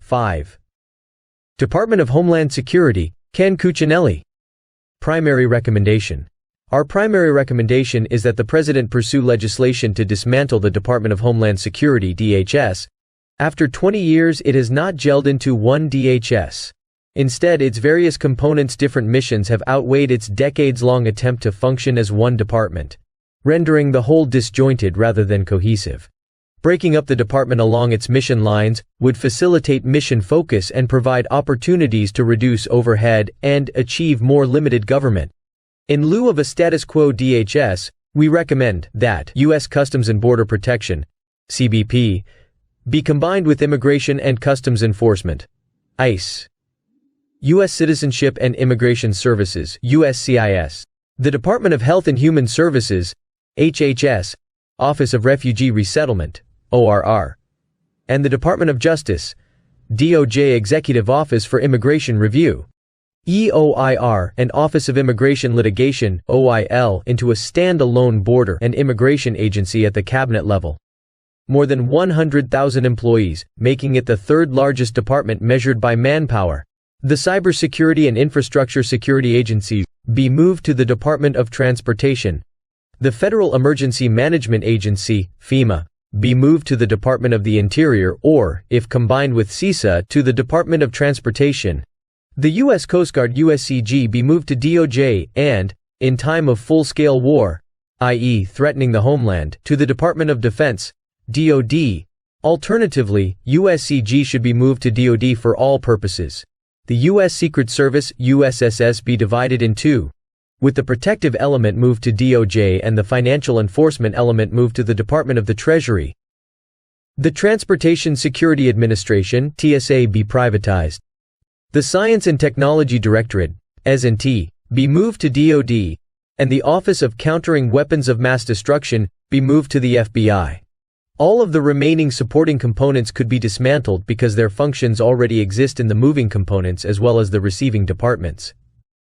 5. Department of Homeland Security, Can Cuccinelli. Primary recommendation. Our primary recommendation is that the President pursue legislation to dismantle the Department of Homeland Security (DHS). After 20 years, it has not gelled into one DHS. Instead, its various components' different missions have outweighed its decades-long attempt to function as one department, rendering the whole disjointed rather than cohesive. Breaking up the department along its mission lines would facilitate mission focus and provide opportunities to reduce overhead and achieve more limited government. In lieu of a status quo DHS, we recommend that U.S. Customs and Border Protection (CBP) be combined with Immigration and Customs Enforcement (ICE), U.S. Citizenship and Immigration Services (USCIS), the Department of Health and Human Services (HHS), Office of Refugee Resettlement (ORR), and the Department of Justice (DOJ) Executive Office for Immigration Review (EOIR) and Office of Immigration Litigation (OIL) into a stand-alone border and immigration agency at the cabinet level. More than 100,000 employees, making it the third largest department measured by manpower. The Cybersecurity and Infrastructure Security Agency be moved to the Department of Transportation. The Federal Emergency Management Agency, FEMA, be moved to the Department of the Interior or, if combined with CISA, to the Department of Transportation. The U.S. Coast Guard USCG be moved to DOJ and, in time of full-scale war, i.e. threatening the homeland, to the Department of Defense, DoD. Alternatively, USCG should be moved to DoD for all purposes. The U.S. Secret Service, USSS, be divided in two, with the protective element moved to DOJ and the financial enforcement element moved to the Department of the Treasury. The Transportation Security Administration, TSA, be privatized. The Science and Technology Directorate, S&T, be moved to DoD, and the Office of Countering Weapons of Mass Destruction be moved to the FBI. All of the remaining supporting components could be dismantled because their functions already exist in the moving components as well as the receiving departments.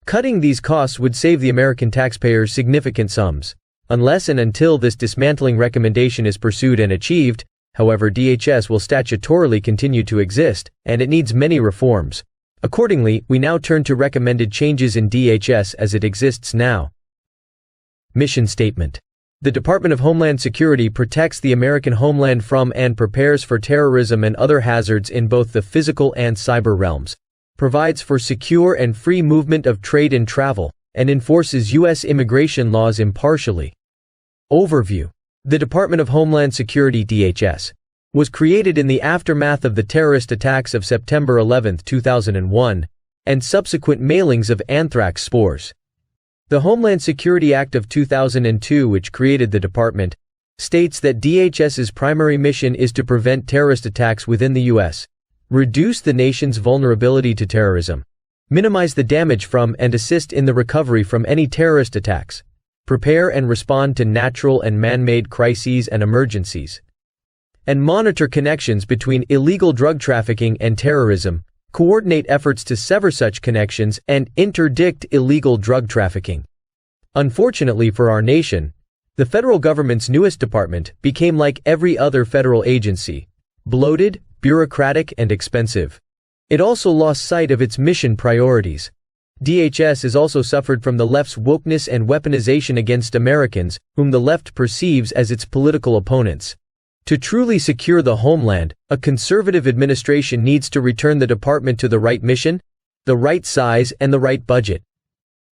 Cutting these costs would save the American taxpayers significant sums. Unless and until this dismantling recommendation is pursued and achieved, however, DHS will statutorily continue to exist, and it needs many reforms. Accordingly, we now turn to recommended changes in DHS as it exists now. Mission Statement. The Department of Homeland Security protects the American homeland from and prepares for terrorism and other hazards in both the physical and cyber realms, provides for secure and free movement of trade and travel, and enforces U.S. immigration laws impartially. Overview. The Department of Homeland Security (DHS) was created in the aftermath of the terrorist attacks of September 11, 2001, and subsequent mailings of anthrax spores. The Homeland Security Act of 2002, which created the department, states that DHS's primary mission is to prevent terrorist attacks within the U.S., reduce the nation's vulnerability to terrorism, minimize the damage from and assist in the recovery from any terrorist attacks, prepare and respond to natural and man-made crises and emergencies, and monitor connections between illegal drug trafficking and terrorism, coordinate efforts to sever such connections, and interdict illegal drug trafficking. Unfortunately for our nation, the federal government's newest department became like every other federal agency, bloated, bureaucratic, and expensive. It also lost sight of its mission priorities. DHS has also suffered from the left's wokeness and weaponization against Americans, whom the left perceives as its political opponents. To truly secure the homeland, a conservative administration needs to return the department to the right mission, the right size, and the right budget.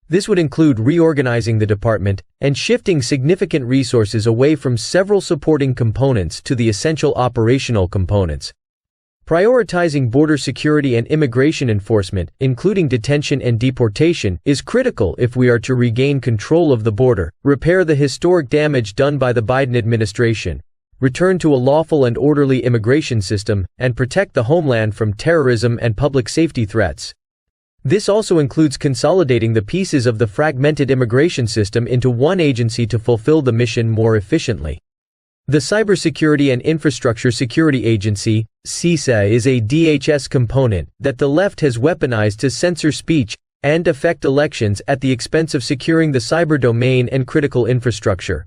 This would include reorganizing the department and shifting significant resources away from several supporting components to the essential operational components. Prioritizing border security and immigration enforcement, including detention and deportation, is critical if we are to regain control of the border, repair the historic damage done by the Biden administration, return to a lawful and orderly immigration system, and protect the homeland from terrorism and public safety threats. This also includes consolidating the pieces of the fragmented immigration system into one agency to fulfill the mission more efficiently. The Cybersecurity and Infrastructure Security Agency, CISA, is a DHS component that the left has weaponized to censor speech and affect elections at the expense of securing the cyber domain and critical infrastructure,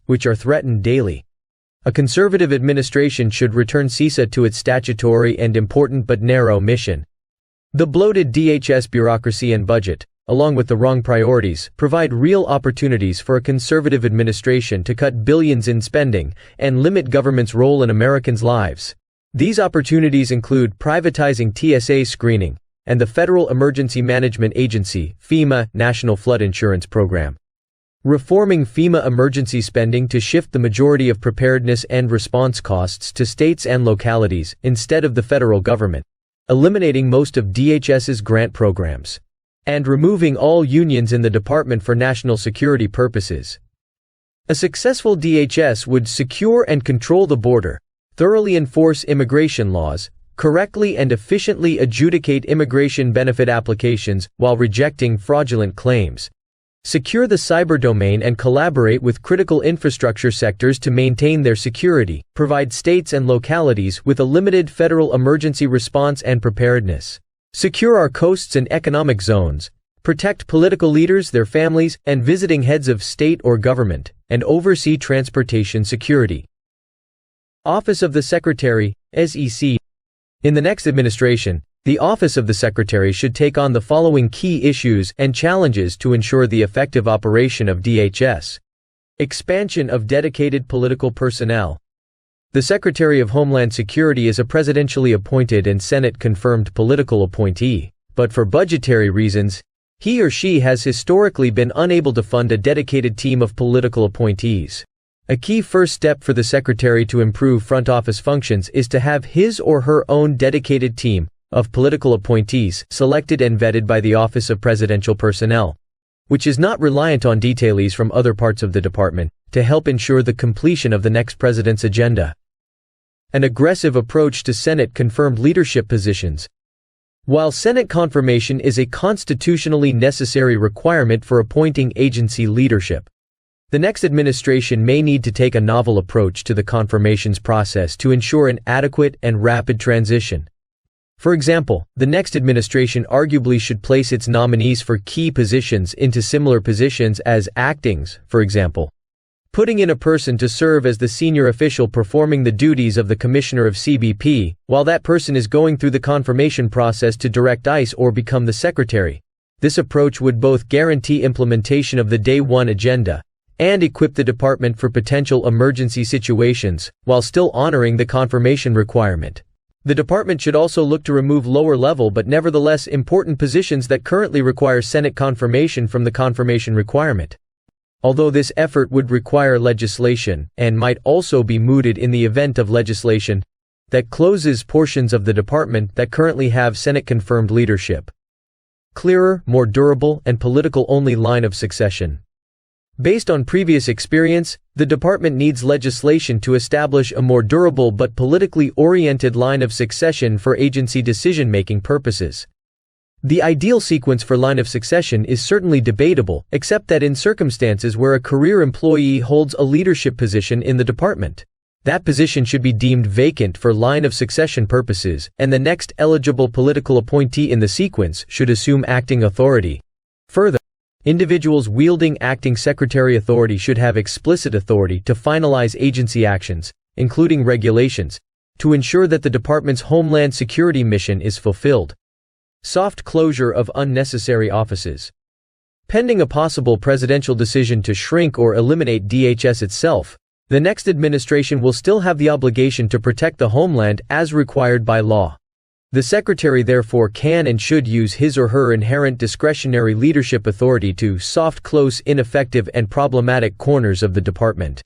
which are threatened daily. A conservative administration should return CISA to its statutory and important but narrow mission. The bloated DHS bureaucracy and budget, along with the wrong priorities, provide real opportunities for a conservative administration to cut billions in spending and limit government's role in Americans' lives. These opportunities include privatizing TSA screening and the Federal Emergency Management Agency (FEMA) National Flood Insurance Program. Reforming FEMA emergency spending to shift the majority of preparedness and response costs to states and localities instead of the federal government. Eliminating most of DHS's grant programs. And removing all unions in the Department for National Security purposes. A successful DHS would secure and control the border, thoroughly enforce immigration laws, correctly and efficiently adjudicate immigration benefit applications while rejecting fraudulent claims. Secure the cyber domain and collaborate with critical infrastructure sectors to maintain their security, provide states and localities with a limited federal emergency response and preparedness. Secure our coasts and economic zones, protect political leaders, their families, and visiting heads of state or government, and oversee transportation security. Office of the Secretary, SEC. In the next administration, the Office of the Secretary should take on the following key issues and challenges to ensure the effective operation of DHS. Expansion of dedicated political personnel. The Secretary of Homeland Security is a presidentially appointed and Senate-confirmed political appointee, but for budgetary reasons, he or she has historically been unable to fund a dedicated team of political appointees. A key first step for the Secretary to improve front office functions is to have his or her own dedicated team of political appointees selected and vetted by the Office of Presidential Personnel, which is not reliant on detailees from other parts of the department, to help ensure the completion of the next president's agenda. An aggressive approach to Senate-confirmed leadership positions. While Senate confirmation is a constitutionally necessary requirement for appointing agency leadership, the next administration may need to take a novel approach to the confirmations process to ensure an adequate and rapid transition. For example, the next administration arguably should place its nominees for key positions into similar positions as actings, for example, putting in a person to serve as the senior official performing the duties of the Commissioner of CBP, while that person is going through the confirmation process to direct ICE or become the Secretary. This approach would both guarantee implementation of the Day 1 agenda and equip the department for potential emergency situations, while still honoring the confirmation requirement. The department should also look to remove lower-level but nevertheless important positions that currently require Senate confirmation from the confirmation requirement. Although this effort would require legislation, and might also be mooted in the event of legislation that closes portions of the department that currently have Senate-confirmed leadership. Clearer, more durable, and political-only line of succession. Based on previous experience, the department needs legislation to establish a more durable but politically oriented line of succession for agency decision-making purposes. The ideal sequence for line of succession is certainly debatable, except that in circumstances where a career employee holds a leadership position in the department, that position should be deemed vacant for line of succession purposes, and the next eligible political appointee in the sequence should assume acting authority. Further, individuals wielding acting secretary authority should have explicit authority to finalize agency actions, including regulations, to ensure that the department's Homeland Security mission is fulfilled. Soft closure of unnecessary offices. Pending a possible presidential decision to shrink or eliminate DHS itself, the next administration will still have the obligation to protect the homeland as required by law. The Secretary therefore can and should use his or her inherent discretionary leadership authority to soft close ineffective and problematic corners of the department.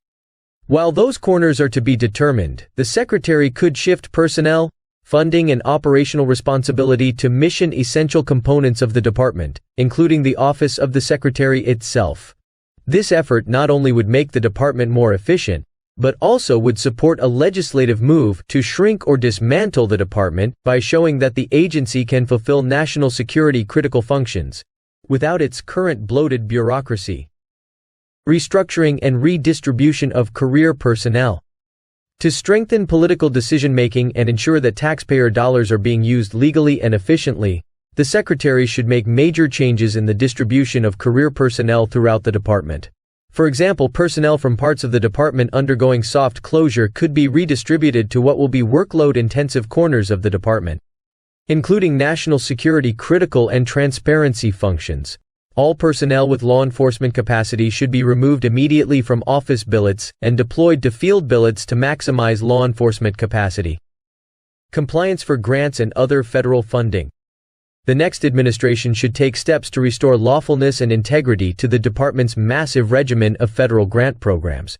While those corners are to be determined, the Secretary could shift personnel, funding and operational responsibility to mission-essential components of the department, including the Office of the Secretary itself. This effort not only would make the department more efficient, but also would support a legislative move to shrink or dismantle the department by showing that the agency can fulfill national security critical functions without its current bloated bureaucracy. Restructuring and redistribution of career personnel. To strengthen political decision-making and ensure that taxpayer dollars are being used legally and efficiently, the Secretary should make major changes in the distribution of career personnel throughout the department. For example, personnel from parts of the department undergoing soft closure could be redistributed to what will be workload-intensive corners of the department, including national security critical and transparency functions. All personnel with law enforcement capacity should be removed immediately from office billets and deployed to field billets to maximize law enforcement capacity. Compliance for grants and other federal funding. The next administration should take steps to restore lawfulness and integrity to the department's massive regimen of federal grant programs,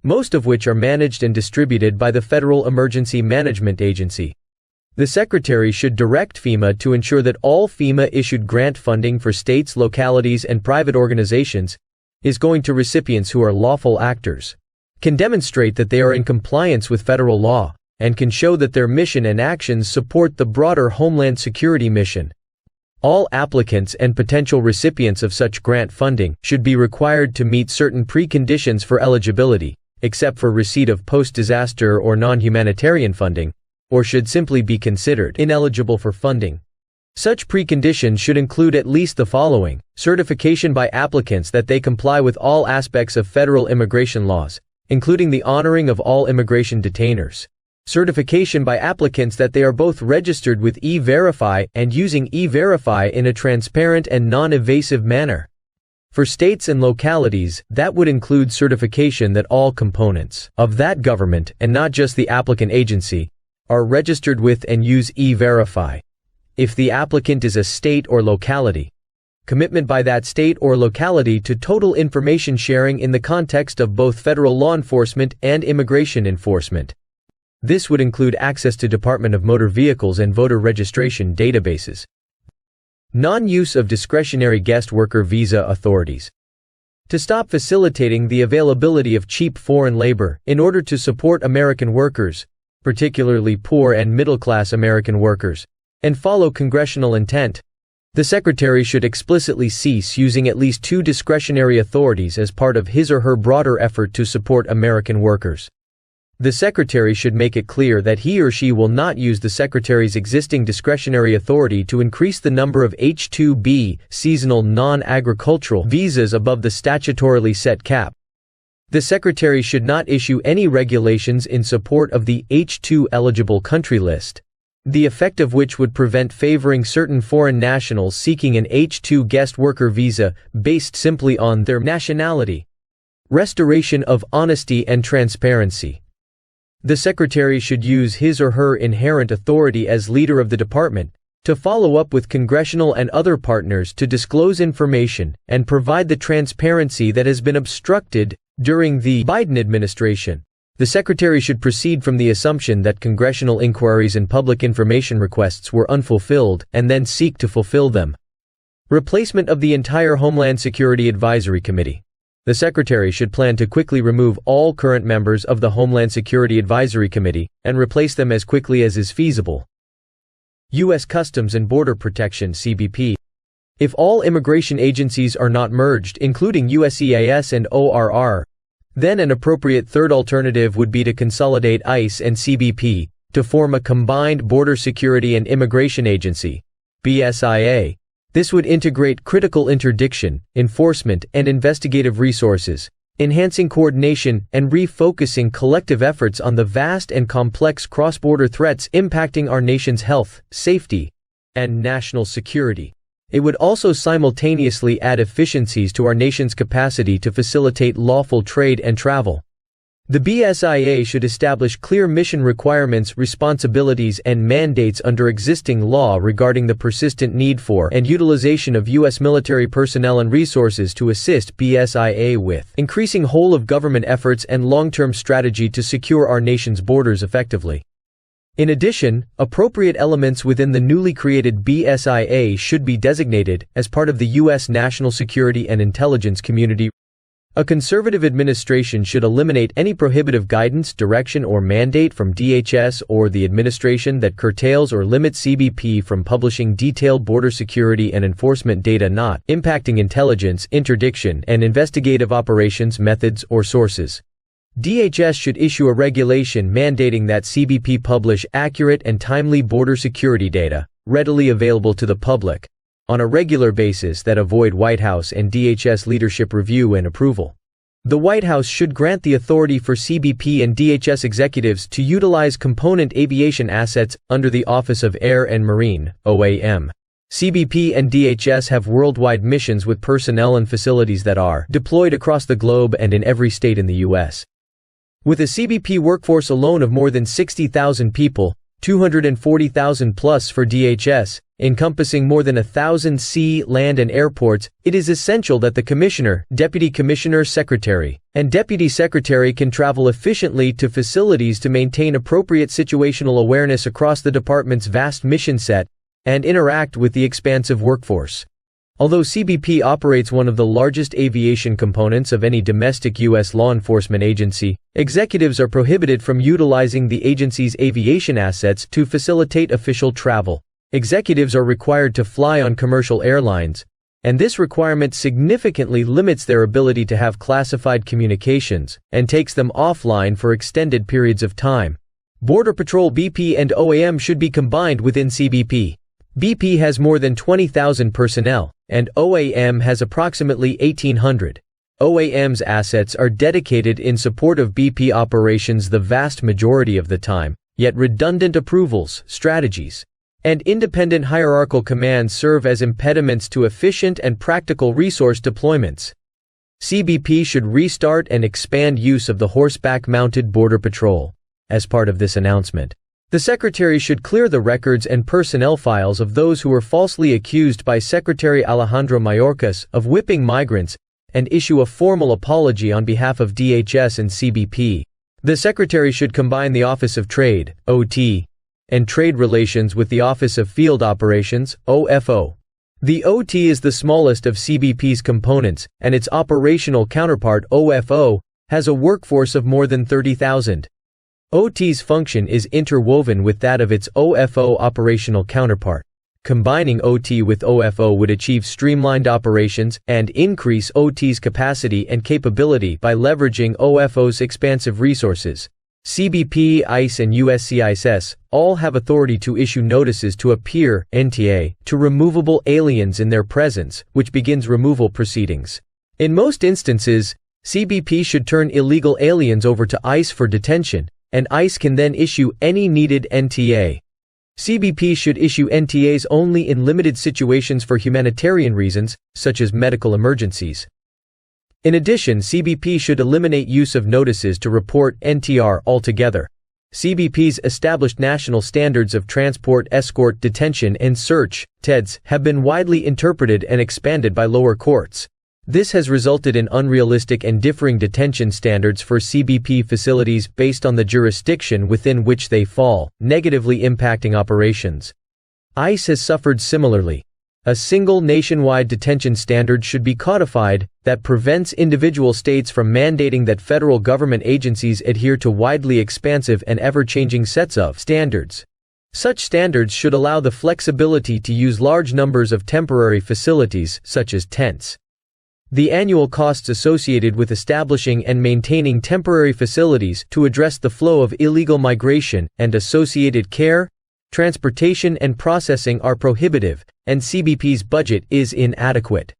most of which are managed and distributed by the Federal Emergency Management Agency. The Secretary should direct FEMA to ensure that all FEMA-issued grant funding for states, localities, and private organizations is going to recipients who are lawful actors, can demonstrate that they are in compliance with federal law, and can show that their mission and actions support the broader Homeland Security mission. All applicants and potential recipients of such grant funding should be required to meet certain preconditions for eligibility, except for receipt of post-disaster or non-humanitarian funding, or should simply be considered ineligible for funding. Such preconditions should include at least the following: certification by applicants that they comply with all aspects of federal immigration laws, including the honoring of all immigration detainers. Certification by applicants that they are both registered with E-Verify and using E-Verify in a transparent and non-evasive manner. For states and localities, that would include certification that all components of that government, and not just the applicant agency, are registered with and use E-Verify. If the applicant is a state or locality, commitment by that state or locality to total information sharing in the context of both federal law enforcement and immigration enforcement. This would include access to Department of Motor Vehicles and voter registration databases. Non-use of discretionary guest worker visa authorities. To stop facilitating the availability of cheap foreign labor in order to support American workers, particularly poor and middle-class American workers, and follow congressional intent, the Secretary should explicitly cease using at least 2 discretionary authorities as part of his or her broader effort to support American workers. The Secretary should make it clear that he or she will not use the Secretary's existing discretionary authority to increase the number of H-2B, seasonal non-agricultural visas above the statutorily set cap. The Secretary should not issue any regulations in support of the H-2 eligible country list, the effect of which would prevent favoring certain foreign nationals seeking an H-2 guest worker visa based simply on their nationality. Restoration of honesty and transparency. The Secretary should use his or her inherent authority as leader of the department to follow up with congressional and other partners to disclose information and provide the transparency that has been obstructed during the Biden administration. The Secretary should proceed from the assumption that congressional inquiries and public information requests were unfulfilled and then seek to fulfill them. Replacement of the entire Homeland Security Advisory Committee. The Secretary should plan to quickly remove all current members of the Homeland Security Advisory Committee and replace them as quickly as is feasible. U.S. Customs and Border Protection (CBP). If all immigration agencies are not merged, including USCIS and ORR, then an appropriate third alternative would be to consolidate ICE and CBP to form a combined Border Security and Immigration Agency, BSIA. This would integrate critical interdiction, enforcement, and investigative resources, enhancing coordination and refocusing collective efforts on the vast and complex cross-border threats impacting our nation's health, safety, and national security. It would also simultaneously add efficiencies to our nation's capacity to facilitate lawful trade and travel. The BSIA should establish clear mission requirements, responsibilities, and mandates under existing law regarding the persistent need for and utilization of U.S. military personnel and resources to assist BSIA with increasing whole-of-government efforts and long-term strategy to secure our nation's borders effectively. In addition, appropriate elements within the newly created BSIA should be designated as part of the U.S. national security and intelligence community. A conservative administration should eliminate any prohibitive guidance, direction, or mandate from DHS or the administration that curtails or limits CBP from publishing detailed border security and enforcement data not impacting intelligence, interdiction, and investigative operations methods or sources. DHS should issue a regulation mandating that CBP publish accurate and timely border security data, readily available to the public, on a regular basis that avoid White House and DHS leadership review and approval. The White House should grant the authority for CBP and DHS executives to utilize component aviation assets under the Office of Air and Marine (OAM). CBP and DHS have worldwide missions with personnel and facilities that are deployed across the globe and in every state in the U.S. With a CBP workforce alone of more than 60,000 people, 240,000 plus for DHS, encompassing more than 1,000 sea, land and airports, it is essential that the Commissioner, Deputy Commissioner, Secretary, and Deputy Secretary can travel efficiently to facilities to maintain appropriate situational awareness across the department's vast mission set and interact with the expansive workforce. Although CBP operates one of the largest aviation components of any domestic U.S. law enforcement agency, executives are prohibited from utilizing the agency's aviation assets to facilitate official travel. Executives are required to fly on commercial airlines, and this requirement significantly limits their ability to have classified communications and takes them offline for extended periods of time. Border Patrol BP and OAM should be combined within CBP. BP has more than 20,000 personnel, and OAM has approximately 1,800. OAM's assets are dedicated in support of BP operations the vast majority of the time, yet redundant approvals, strategies, and independent hierarchical commands serve as impediments to efficient and practical resource deployments. CBP should restart and expand use of the horseback-mounted Border Patrol. As part of this announcement, the Secretary should clear the records and personnel files of those who were falsely accused by Secretary Alejandro Mayorkas of whipping migrants and issue a formal apology on behalf of DHS and CBP. The Secretary should combine the Office of Trade, OT, and Trade Relations with the Office of Field Operations, OFO. The OT is the smallest of CBP's components, and its operational counterpart, OFO, has a workforce of more than 30,000. OT's function is interwoven with that of its OFO operational counterpart. Combining OT with OFO would achieve streamlined operations and increase OT's capacity and capability by leveraging OFO's expansive resources. CBP, ICE and USCIS all have authority to issue notices to appear (NTA) to removable aliens in their presence, which begins removal proceedings. In most instances, CBP should turn illegal aliens over to ICE for detention, and ICE can then issue any needed NTA. CBP should issue NTAs only in limited situations for humanitarian reasons, such as medical emergencies. In addition, CBP should eliminate use of notices to report (NTR) altogether. CBP's established national standards of transport, escort, detention, and search (TEDS) have been widely interpreted and expanded by lower courts. This has resulted in unrealistic and differing detention standards for CBP facilities based on the jurisdiction within which they fall, negatively impacting operations. ICE has suffered similarly. A single nationwide detention standard should be codified that prevents individual states from mandating that federal government agencies adhere to widely expansive and ever-changing sets of standards. Such standards should allow the flexibility to use large numbers of temporary facilities, such as tents. The annual costs associated with establishing and maintaining temporary facilities to address the flow of illegal migration and associated care, transportation and processing are prohibitive, and CBP's budget is inadequate.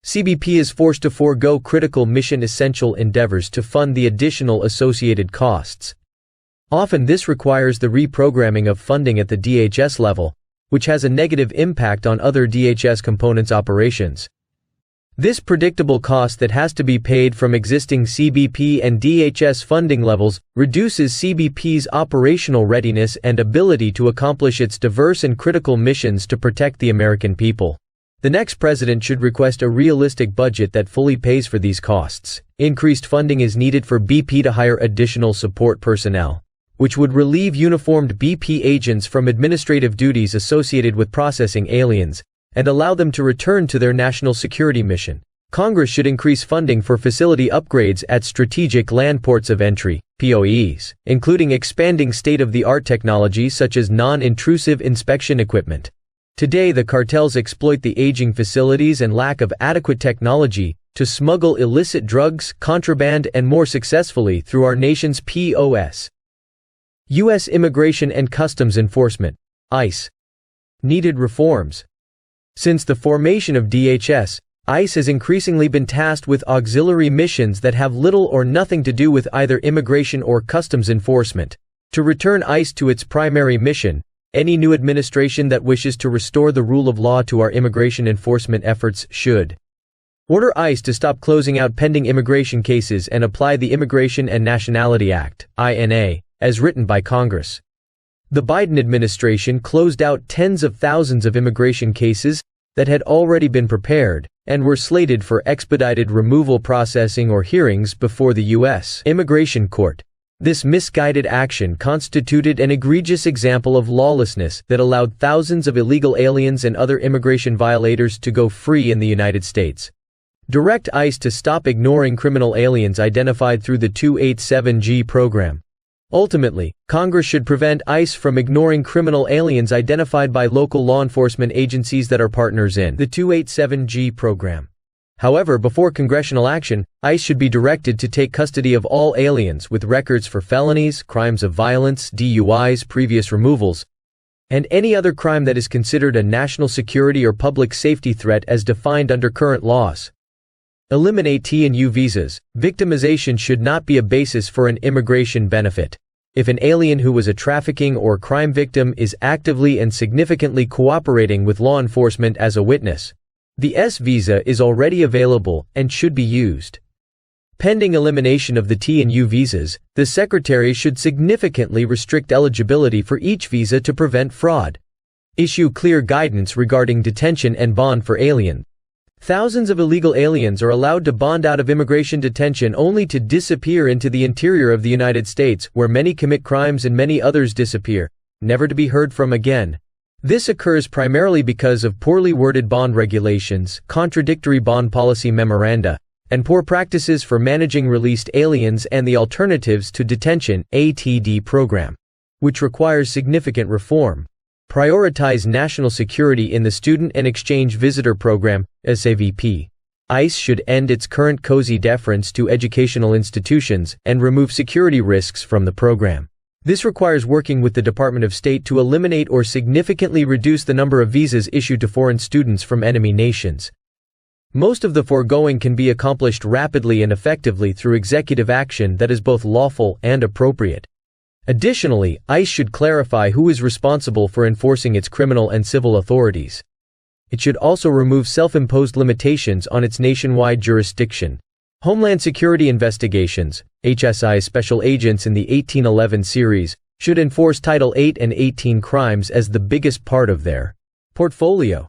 CBP is forced to forego critical mission-essential endeavors to fund the additional associated costs. Often this requires the reprogramming of funding at the DHS level, which has a negative impact on other DHS components' operations. This predictable cost that has to be paid from existing CBP and DHS funding levels reduces CBP's operational readiness and ability to accomplish its diverse and critical missions to protect the American people. The next president should request a realistic budget that fully pays for these costs. Increased funding is needed for BP to hire additional support personnel, which would relieve uniformed BP agents from administrative duties associated with processing aliens, and allow them to return to their national security mission. Congress should increase funding for facility upgrades at strategic land ports of entry, POEs, including expanding state-of-the-art technology such as non-intrusive inspection equipment. Today the cartels exploit the aging facilities and lack of adequate technology to smuggle illicit drugs, contraband, and more successfully through our nation's POS. U.S. Immigration and Customs Enforcement, ICE, needed reforms. Since the formation of DHS, ICE has increasingly been tasked with auxiliary missions that have little or nothing to do with either immigration or customs enforcement. To return ICE to its primary mission, any new administration that wishes to restore the rule of law to our immigration enforcement efforts should order ICE to stop closing out pending immigration cases and apply the Immigration and Nationality Act, INA, as written by Congress. The Biden administration closed out tens of thousands of immigration cases that had already been prepared and were slated for expedited removal processing or hearings before the U.S. Immigration Court. This misguided action constituted an egregious example of lawlessness that allowed thousands of illegal aliens and other immigration violators to go free in the United States. Direct ICE to stop ignoring criminal aliens identified through the 287G program. Ultimately, Congress should prevent ICE from ignoring criminal aliens identified by local law enforcement agencies that are partners in the 287G program. However, before congressional action, ICE should be directed to take custody of all aliens with records for felonies, crimes of violence, DUIs, previous removals, and any other crime that is considered a national security or public safety threat as defined under current laws. Eliminate T&U visas. Victimization should not be a basis for an immigration benefit. If an alien who was a trafficking or crime victim is actively and significantly cooperating with law enforcement as a witness, the S visa is already available and should be used. Pending elimination of the T&U visas, the Secretary should significantly restrict eligibility for each visa to prevent fraud. Issue clear guidance regarding detention and bond for aliens. Thousands of illegal aliens are allowed to bond out of immigration detention only to disappear into the interior of the United States, where many commit crimes and many others disappear, never to be heard from again. This occurs primarily because of poorly worded bond regulations, contradictory bond policy memoranda, and poor practices for managing released aliens and the Alternatives to Detention (ATD) program, which requires significant reform. Prioritize national security in the Student and Exchange Visitor Program, SAVP. ICE should end its current cozy deference to educational institutions and remove security risks from the program. This requires working with the Department of State to eliminate or significantly reduce the number of visas issued to foreign students from enemy nations. Most of the foregoing can be accomplished rapidly and effectively through executive action that is both lawful and appropriate. Additionally, ICE should clarify who is responsible for enforcing its criminal and civil authorities. It should also remove self-imposed limitations on its nationwide jurisdiction. Homeland Security Investigations, HSI special agents in the 1811 series, should enforce Title 8 and 18 crimes as the biggest part of their portfolio.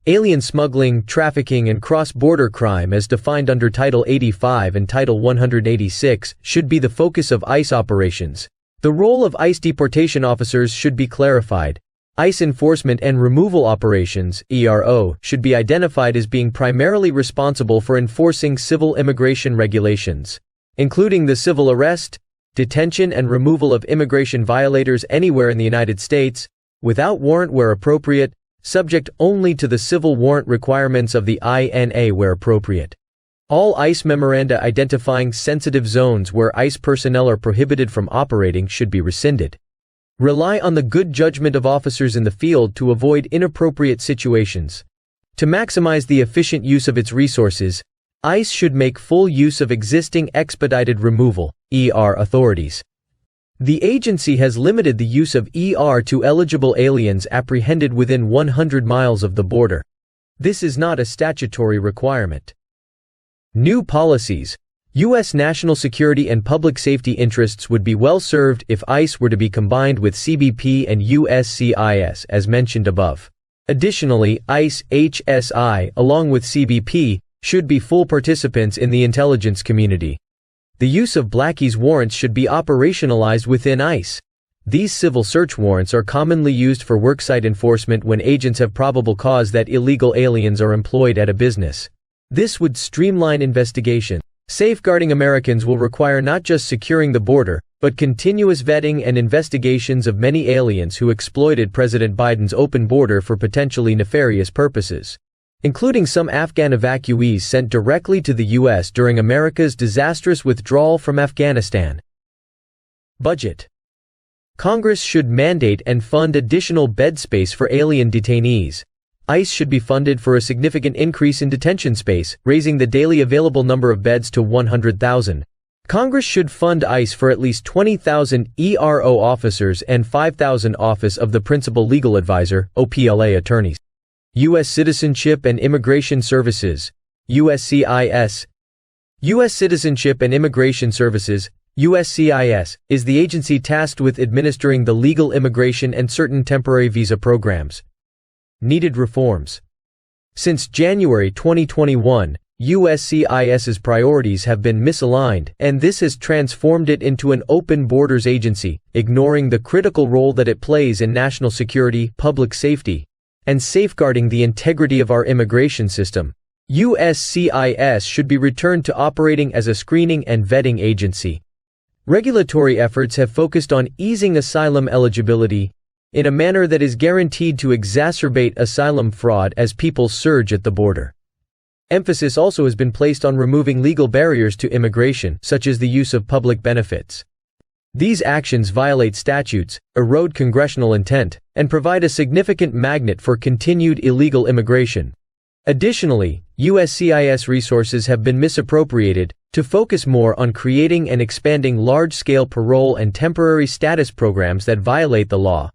Alien smuggling, trafficking and cross-border crime as defined under Title 85 and Title 186 should be the focus of ICE operations. The role of ICE deportation officers should be clarified. ICE enforcement and removal operations, ERO, should be identified as being primarily responsible for enforcing civil immigration regulations, including the civil arrest, detention and removal of immigration violators anywhere in the United States, without warrant where appropriate, subject only to the civil warrant requirements of the INA where appropriate. All ICE memoranda identifying sensitive zones where ICE personnel are prohibited from operating should be rescinded. Rely on the good judgment of officers in the field to avoid inappropriate situations. To maximize the efficient use of its resources, ICE should make full use of existing expedited removal authorities. The agency has limited the use of to eligible aliens apprehended within 100 miles of the border. This is not a statutory requirement. New policies. U.S. national security and public safety interests would be well served if ICE were to be combined with CBP and USCIS as mentioned above. Additionally, ICE, HSI, along with CBP, should be full participants in the intelligence community. The use of Blackie's warrants should be operationalized within ICE. These civil search warrants are commonly used for worksite enforcement when agents have probable cause that illegal aliens are employed at a business. This would streamline investigation. Safeguarding Americans will require not just securing the border, but continuous vetting and investigations of many aliens who exploited President Biden's open border for potentially nefarious purposes, including some Afghan evacuees sent directly to the U.S. during America's disastrous withdrawal from Afghanistan. Budget. Congress should mandate and fund additional bed space for alien detainees. ICE should be funded for a significant increase in detention space, raising the daily available number of beds to 100,000. Congress should fund ICE for at least 20,000 ERO officers and 5,000 Office of the Principal Legal Advisor (OPLA) attorneys. U.S. Citizenship and Immigration Services (USCIS). U.S. Citizenship and Immigration Services (USCIS) is the agency tasked with administering the legal immigration and certain temporary visa programs. Needed reforms. Since January 2021, USCIS's priorities have been misaligned, and this has transformed it into an open borders agency, ignoring the critical role that it plays in national security, public safety, and safeguarding the integrity of our immigration system. USCIS should be returned to operating as a screening and vetting agency. Regulatory efforts have focused on easing asylum eligibility in a manner that is guaranteed to exacerbate asylum fraud as people surge at the border. Emphasis also has been placed on removing legal barriers to immigration, such as the use of public benefits. These actions violate statutes, erode congressional intent, and provide a significant magnet for continued illegal immigration. Additionally, USCIS resources have been misappropriated to focus more on creating and expanding large-scale parole and temporary status programs that violate the law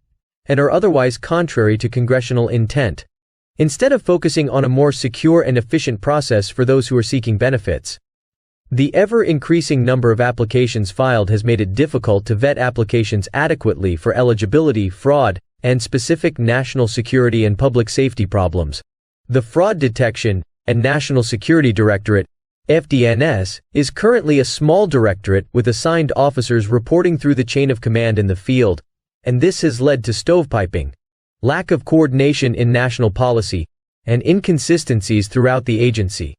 and are otherwise contrary to congressional intent, instead of focusing on a more secure and efficient process for those who are seeking benefits. The ever-increasing number of applications filed has made it difficult to vet applications adequately for eligibility, fraud, and specific national security and public safety problems. The Fraud Detection and National Security Directorate, FDNS, is currently a small directorate with assigned officers reporting through the chain of command in the field, and this has led to stovepiping, lack of coordination in national policy, and inconsistencies throughout the agency.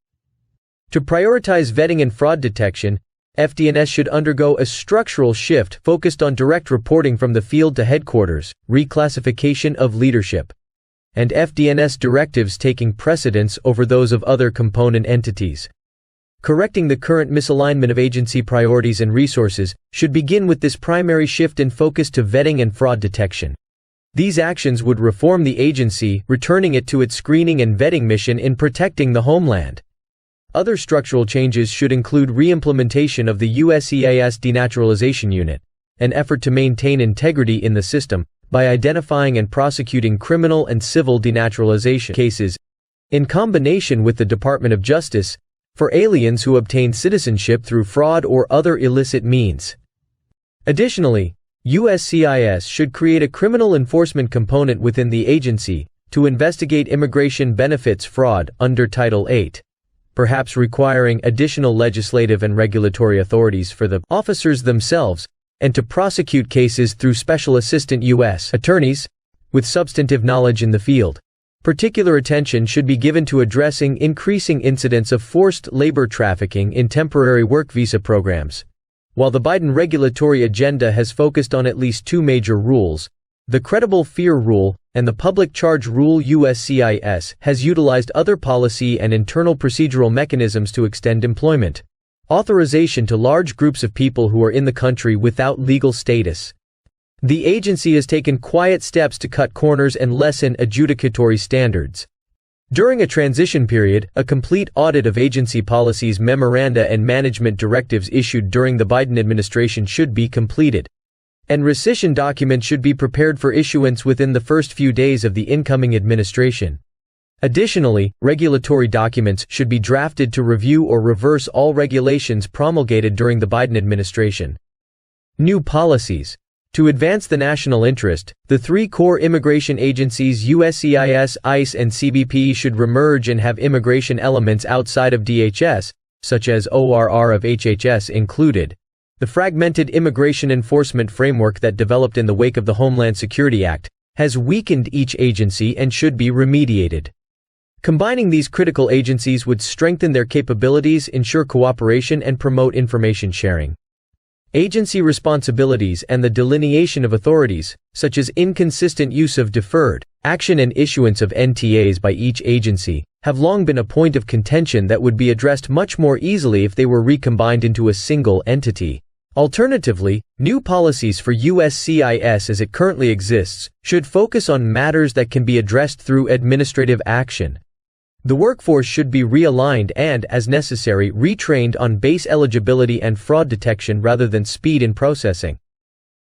To prioritize vetting and fraud detection, FDNS should undergo a structural shift focused on direct reporting from the field to headquarters, reclassification of leadership, and FDNS directives taking precedence over those of other component entities. Correcting the current misalignment of agency priorities and resources should begin with this primary shift in focus to vetting and fraud detection. These actions would reform the agency, returning it to its screening and vetting mission in protecting the homeland. Other structural changes should include re-implementation of the USCIS Denaturalization Unit, an effort to maintain integrity in the system by identifying and prosecuting criminal and civil denaturalization cases, in combination with the Department of Justice, for aliens who obtain citizenship through fraud or other illicit means. Additionally, USCIS should create a criminal enforcement component within the agency to investigate immigration benefits fraud under Title VIII, perhaps requiring additional legislative and regulatory authorities for the officers themselves, and to prosecute cases through special assistant U.S. attorneys with substantive knowledge in the field. Particular attention should be given to addressing increasing incidents of forced labor trafficking in temporary work visa programs. While the Biden regulatory agenda has focused on at least two major rules, the credible fear rule and the public charge rule, USCIS has utilized other policy and internal procedural mechanisms to extend employment authorization to large groups of people who are in the country without legal status. The agency has taken quiet steps to cut corners and lessen adjudicatory standards. During a transition period, a complete audit of agency policies, memoranda, and management directives issued during the Biden administration should be completed, and rescission documents should be prepared for issuance within the first few days of the incoming administration. Additionally, regulatory documents should be drafted to review or reverse all regulations promulgated during the Biden administration. New policies. To advance the national interest, the three core immigration agencies USCIS, ICE, and CBP should remerge and have immigration elements outside of DHS, such as ORR of HHS included. The fragmented immigration enforcement framework that developed in the wake of the Homeland Security Act has weakened each agency and should be remediated. Combining these critical agencies would strengthen their capabilities, ensure cooperation, and promote information sharing. Agency responsibilities and the delineation of authorities, such as inconsistent use of deferred action and issuance of NTAs by each agency, have long been a point of contention that would be addressed much more easily if they were recombined into a single entity, Alternatively, new policies for USCIS as it currently exists should focus on matters that can be addressed through administrative action. The workforce should be realigned and, as necessary, retrained on base eligibility and fraud detection rather than speed in processing.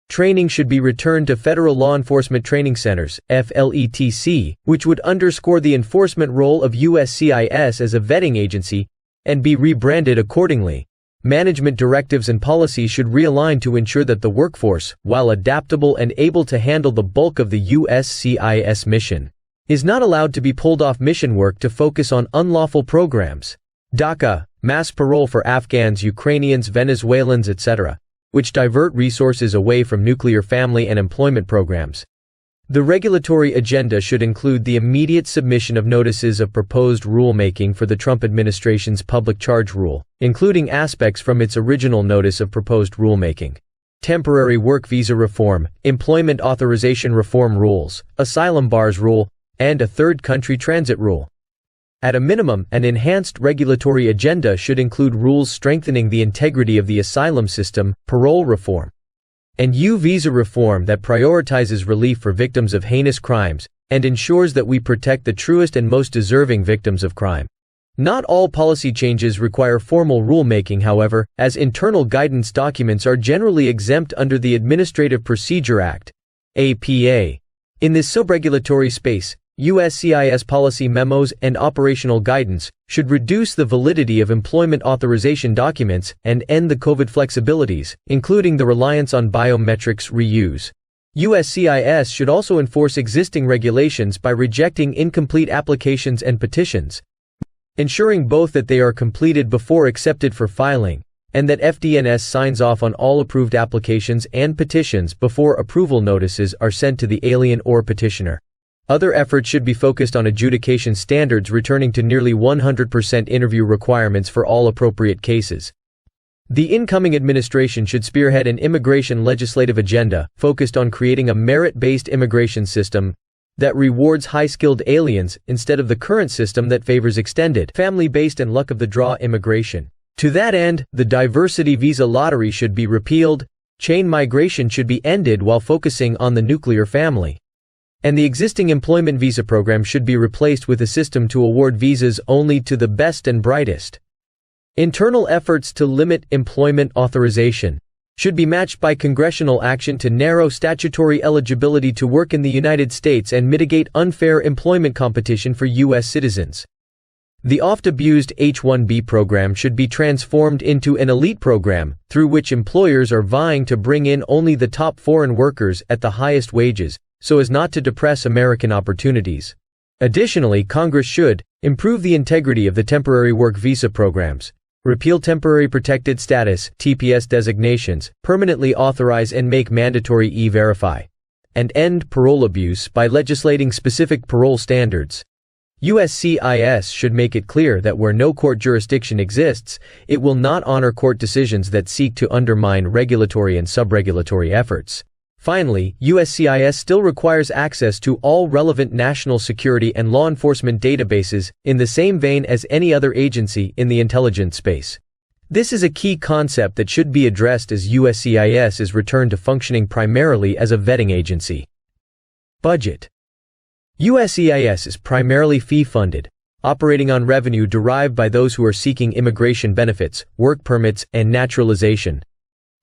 Training should be returned to Federal Law Enforcement Training Centers, FLETC, which would underscore the enforcement role of USCIS as a vetting agency, and be rebranded accordingly. Management directives and policies should realign to ensure that the workforce, while adaptable and able to handle the bulk of the USCIS mission, is not allowed to be pulled off mission work to focus on unlawful programs. DACA, mass parole for Afghans, Ukrainians, Venezuelans, etc., which divert resources away from nuclear family and employment programs. The regulatory agenda should include the immediate submission of notices of proposed rulemaking for the Trump administration's public charge rule, including aspects from its original notice of proposed rulemaking. Temporary work visa reform, employment authorization reform rules, asylum bars rule, and a third country transit rule. At a minimum, an enhanced regulatory agenda should include rules strengthening the integrity of the asylum system, parole reform, and visa reform that prioritizes relief for victims of heinous crimes and ensures that we protect the truest and most deserving victims of crime. Not all policy changes require formal rulemaking, however, as internal guidance documents are generally exempt under the Administrative Procedure Act, APA. In this sub-regulatory space, USCIS policy memos and operational guidance should reduce the validity of employment authorization documents and end the COVID flexibilities, including the reliance on biometrics reuse. USCIS should also enforce existing regulations by rejecting incomplete applications and petitions, ensuring both that they are completed before accepted for filing, and that FDNS signs off on all approved applications and petitions before approval notices are sent to the alien or petitioner. Other efforts should be focused on adjudication standards, returning to nearly 100% interview requirements for all appropriate cases. The incoming administration should spearhead an immigration legislative agenda focused on creating a merit-based immigration system that rewards high-skilled aliens instead of the current system that favors extended, family-based and luck-of-the-draw immigration. To that end, the diversity visa lottery should be repealed, chain migration should be ended while focusing on the nuclear family, and the existing employment visa program should be replaced with a system to award visas only to the best and brightest. Internal efforts to limit employment authorization should be matched by congressional action to narrow statutory eligibility to work in the United States and mitigate unfair employment competition for U.S. citizens. The oft-abused H-1B program should be transformed into an elite program, through which employers are vying to bring in only the top foreign workers at the highest wages, so as not to depress American opportunities. Additionally, Congress should improve the integrity of the temporary work visa programs, repeal temporary protected status (TPS) designations, permanently authorize and make mandatory E-Verify, and end parole abuse by legislating specific parole standards. USCIS should make it clear that where no court jurisdiction exists, it will not honor court decisions that seek to undermine regulatory and sub-regulatory efforts. Finally, USCIS still requires access to all relevant national security and law enforcement databases in the same vein as any other agency in the intelligence space. This is a key concept that should be addressed as USCIS is returned to functioning primarily as a vetting agency. Budget. USCIS is primarily fee-funded, operating on revenue derived by those who are seeking immigration benefits, work permits, and naturalization.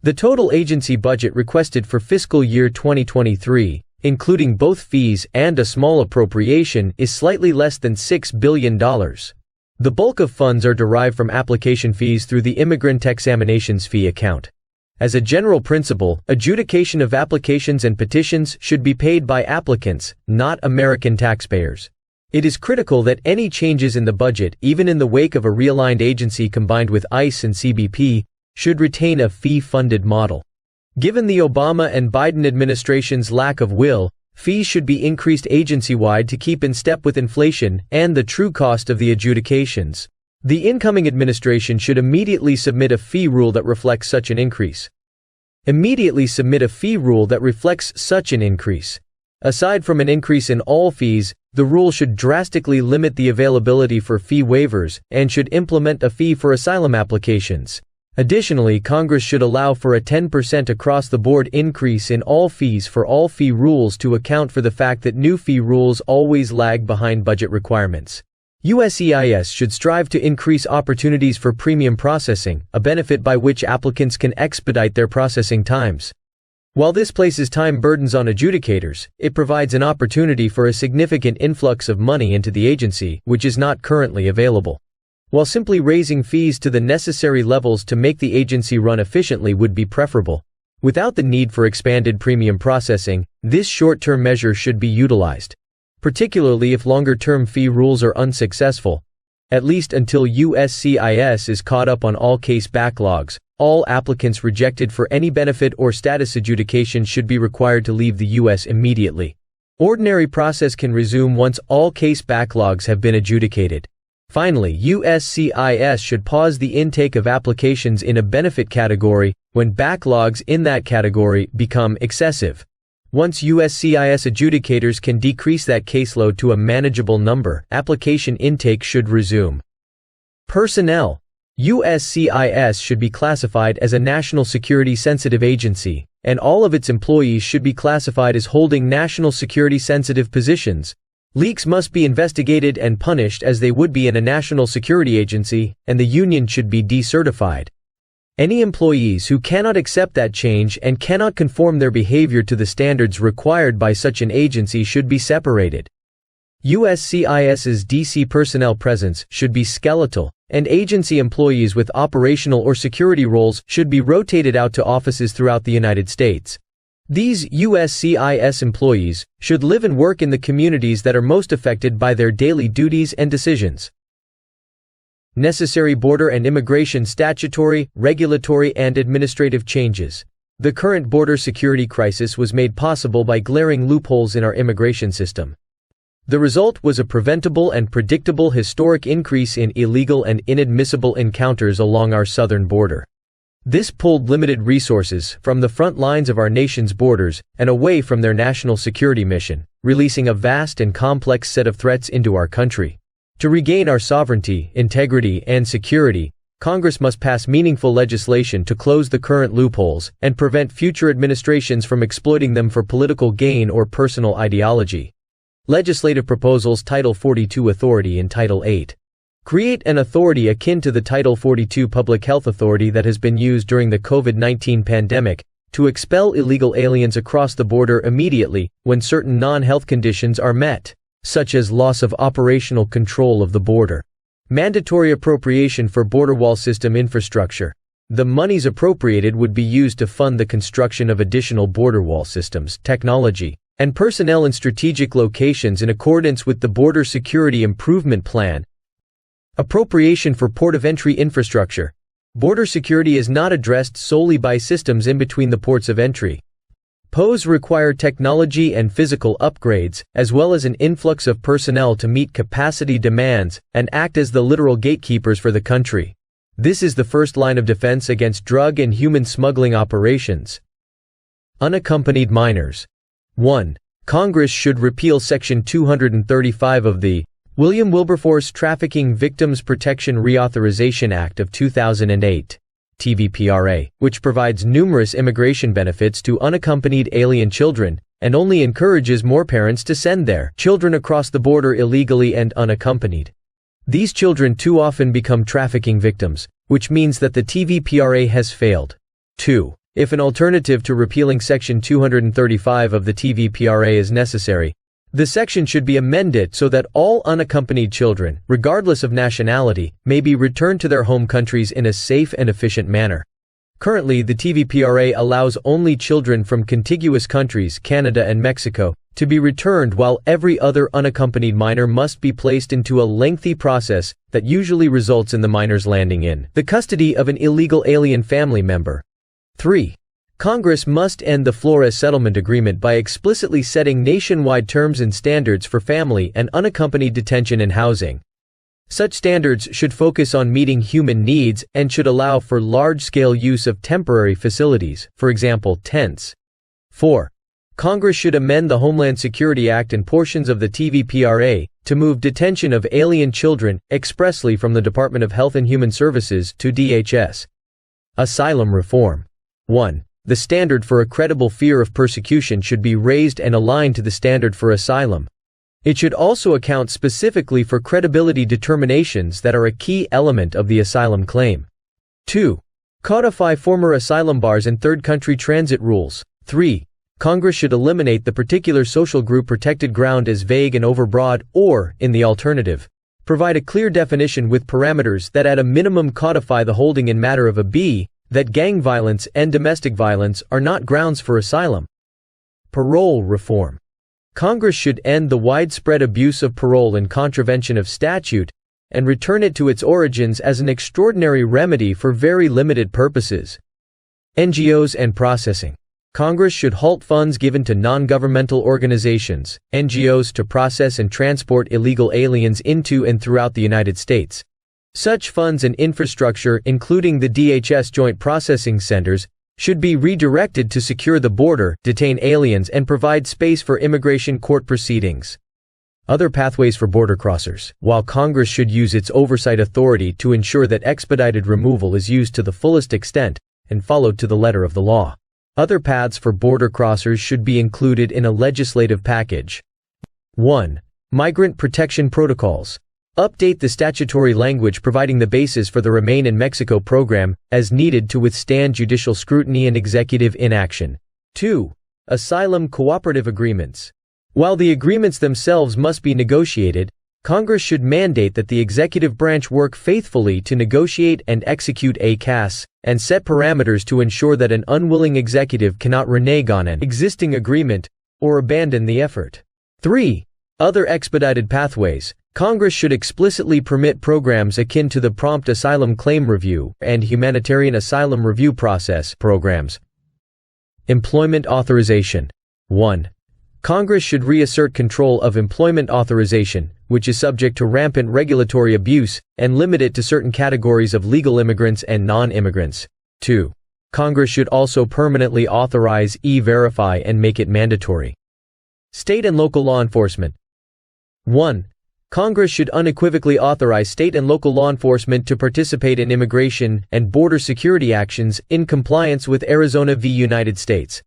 The total agency budget requested for fiscal year 2023, including both fees and a small appropriation, is slightly less than $6 billion. The bulk of funds are derived from application fees through the Immigrant Examinations Fee account. As a general principle, adjudication of applications and petitions should be paid by applicants, not American taxpayers. It is critical that any changes in the budget, even in the wake of a realigned agency combined with ICE and CBP, should retain a fee-funded model. Given the Obama and Biden administration's lack of will, fees should be increased agency-wide to keep in step with inflation and the true cost of the adjudications. The incoming administration should immediately submit a fee rule that reflects such an increase. Aside from an increase in all fees, the rule should drastically limit the availability for fee waivers and should implement a fee for asylum applications. Additionally, Congress should allow for a 10% across-the-board increase in all fees for all fee rules to account for the fact that new fee rules always lag behind budget requirements. USCIS should strive to increase opportunities for premium processing, a benefit by which applicants can expedite their processing times. While this places time burdens on adjudicators, it provides an opportunity for a significant influx of money into the agency, which is not currently available. While simply raising fees to the necessary levels to make the agency run efficiently would be preferable, without the need for expanded premium processing, this short-term measure should be utilized, particularly if longer-term fee rules are unsuccessful. At least until USCIS is caught up on all case backlogs, all applicants rejected for any benefit or status adjudication should be required to leave the U.S. immediately. Ordinary process can resume once all case backlogs have been adjudicated. Finally, USCIS should pause the intake of applications in a benefit category when backlogs in that category become excessive. Once USCIS adjudicators can decrease that caseload to a manageable number, application intake should resume. Personnel. USCIS should be classified as a national security-sensitive agency, and all of its employees should be classified as holding national security-sensitive positions. Leaks must be investigated and punished as they would be in a national security agency, and the union should be decertified. Any employees who cannot accept that change and cannot conform their behavior to the standards required by such an agency should be separated. USCIS's DC personnel presence should be skeletal, and agency employees with operational or security roles should be rotated out to offices throughout the United States. These USCIS employees should live and work in the communities that are most affected by their daily duties and decisions. Necessary border and immigration statutory, regulatory, and administrative changes. The current border security crisis was made possible by glaring loopholes in our immigration system. The result was a preventable and predictable historic increase in illegal and inadmissible encounters along our southern border. This pulled limited resources from the front lines of our nation's borders and away from their national security mission, releasing a vast and complex set of threats into our country. To regain our sovereignty, integrity, and security, Congress must pass meaningful legislation to close the current loopholes and prevent future administrations from exploiting them for political gain or personal ideology. Legislative proposals. Title 42 Authority in Title 8. Create an authority akin to the Title 42 Public Health Authority that has been used during the COVID-19 pandemic to expel illegal aliens across the border immediately when certain non-health conditions are met, such as loss of operational control of the border. Mandatory appropriation for border wall system infrastructure. The monies appropriated would be used to fund the construction of additional border wall systems, technology, and personnel in strategic locations in accordance with the Border Security Improvement Plan. Appropriation for port of entry infrastructure. Border security is not addressed solely by systems in between the ports of entry. POs require technology and physical upgrades, as well as an influx of personnel to meet capacity demands and act as the literal gatekeepers for the country. This is the first line of defense against drug and human smuggling operations. Unaccompanied minors. 1. Congress should repeal Section 235 of the William Wilberforce Trafficking Victims Protection Reauthorization Act of 2008. TVPRA, which provides numerous immigration benefits to unaccompanied alien children, and only encourages more parents to send their children across the border illegally and unaccompanied. These children too often become trafficking victims, which means that the TVPRA has failed. 2. If an alternative to repealing Section 235 of the TVPRA is necessary, the section should be amended so that all unaccompanied children, regardless of nationality, may be returned to their home countries in a safe and efficient manner. Currently, the TVPRA allows only children from contiguous countries, Canada and Mexico, to be returned, while every other unaccompanied minor must be placed into a lengthy process that usually results in the minor's landing in the custody of an illegal alien family member. 3. Congress must end the Flores Settlement Agreement by explicitly setting nationwide terms and standards for family and unaccompanied detention and housing. Such standards should focus on meeting human needs and should allow for large-scale use of temporary facilities, for example, tents. 4. Congress should amend the Homeland Security Act and portions of the TVPRA to move detention of alien children expressly from the Department of Health and Human Services to DHS. Asylum reform. 1. The standard for a credible fear of persecution should be raised and aligned to the standard for asylum. It should also account specifically for credibility determinations that are a key element of the asylum claim. 2. Codify former asylum bars and third country transit rules. 3. Congress should eliminate the particular social group protected ground as vague and overbroad, or, in the alternative, provide a clear definition with parameters that at a minimum codify the holding in matter of a b, that gang violence and domestic violence are not grounds for asylum. Parole reform. Congress should end the widespread abuse of parole in contravention of statute, and return it to its origins as an extraordinary remedy for very limited purposes. NGOs and processing. Congress should halt funds given to non-governmental organizations, NGOs, to process and transport illegal aliens into and throughout the United States. Such funds and infrastructure, including the DHS Joint Processing Centers, should be redirected to secure the border, detain aliens, and provide space for immigration court proceedings. Other pathways for border crossers. While Congress should use its oversight authority to ensure that expedited removal is used to the fullest extent and followed to the letter of the law, other paths for border crossers should be included in a legislative package. 1. Migrant protection protocols. Update the statutory language providing the basis for the Remain in Mexico program, as needed to withstand judicial scrutiny and executive inaction. 2. Asylum cooperative agreements. While the agreements themselves must be negotiated, Congress should mandate that the executive branch work faithfully to negotiate and execute ACAS, and set parameters to ensure that an unwilling executive cannot renege on an existing agreement or abandon the effort. 3. Other expedited pathways. Congress should explicitly permit programs akin to the Prompt Asylum Claim Review and Humanitarian Asylum Review Process programs. Employment authorization. 1. Congress should reassert control of employment authorization, which is subject to rampant regulatory abuse, and limit it to certain categories of legal immigrants and non-immigrants. 2. Congress should also permanently authorize E-Verify and make it mandatory. State and local law enforcement. 1. Congress should unequivocally authorize state and local law enforcement to participate in immigration and border security actions in compliance with Arizona v. United States.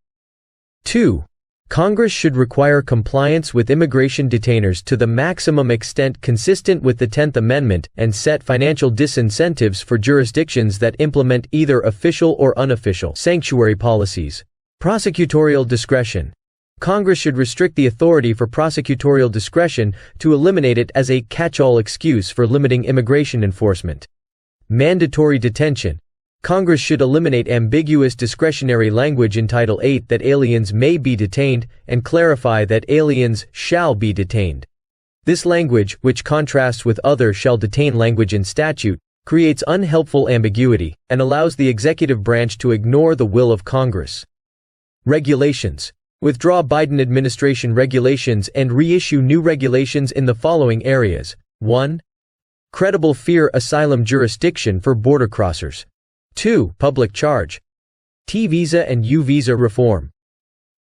2. Congress should require compliance with immigration detainers to the maximum extent consistent with the 10th Amendment and set financial disincentives for jurisdictions that implement either official or unofficial sanctuary policies. Prosecutorial discretion. Congress should restrict the authority for prosecutorial discretion to eliminate it as a catch-all excuse for limiting immigration enforcement. Mandatory detention. Congress should eliminate ambiguous discretionary language in Title VIII that aliens may be detained and clarify that aliens shall be detained. This language, which contrasts with other shall detain language in statute, creates unhelpful ambiguity and allows the executive branch to ignore the will of Congress. Regulations. Withdraw Biden administration regulations and reissue new regulations in the following areas. 1. Credible fear asylum jurisdiction for border crossers. 2. Public charge. T-visa and U-visa reform.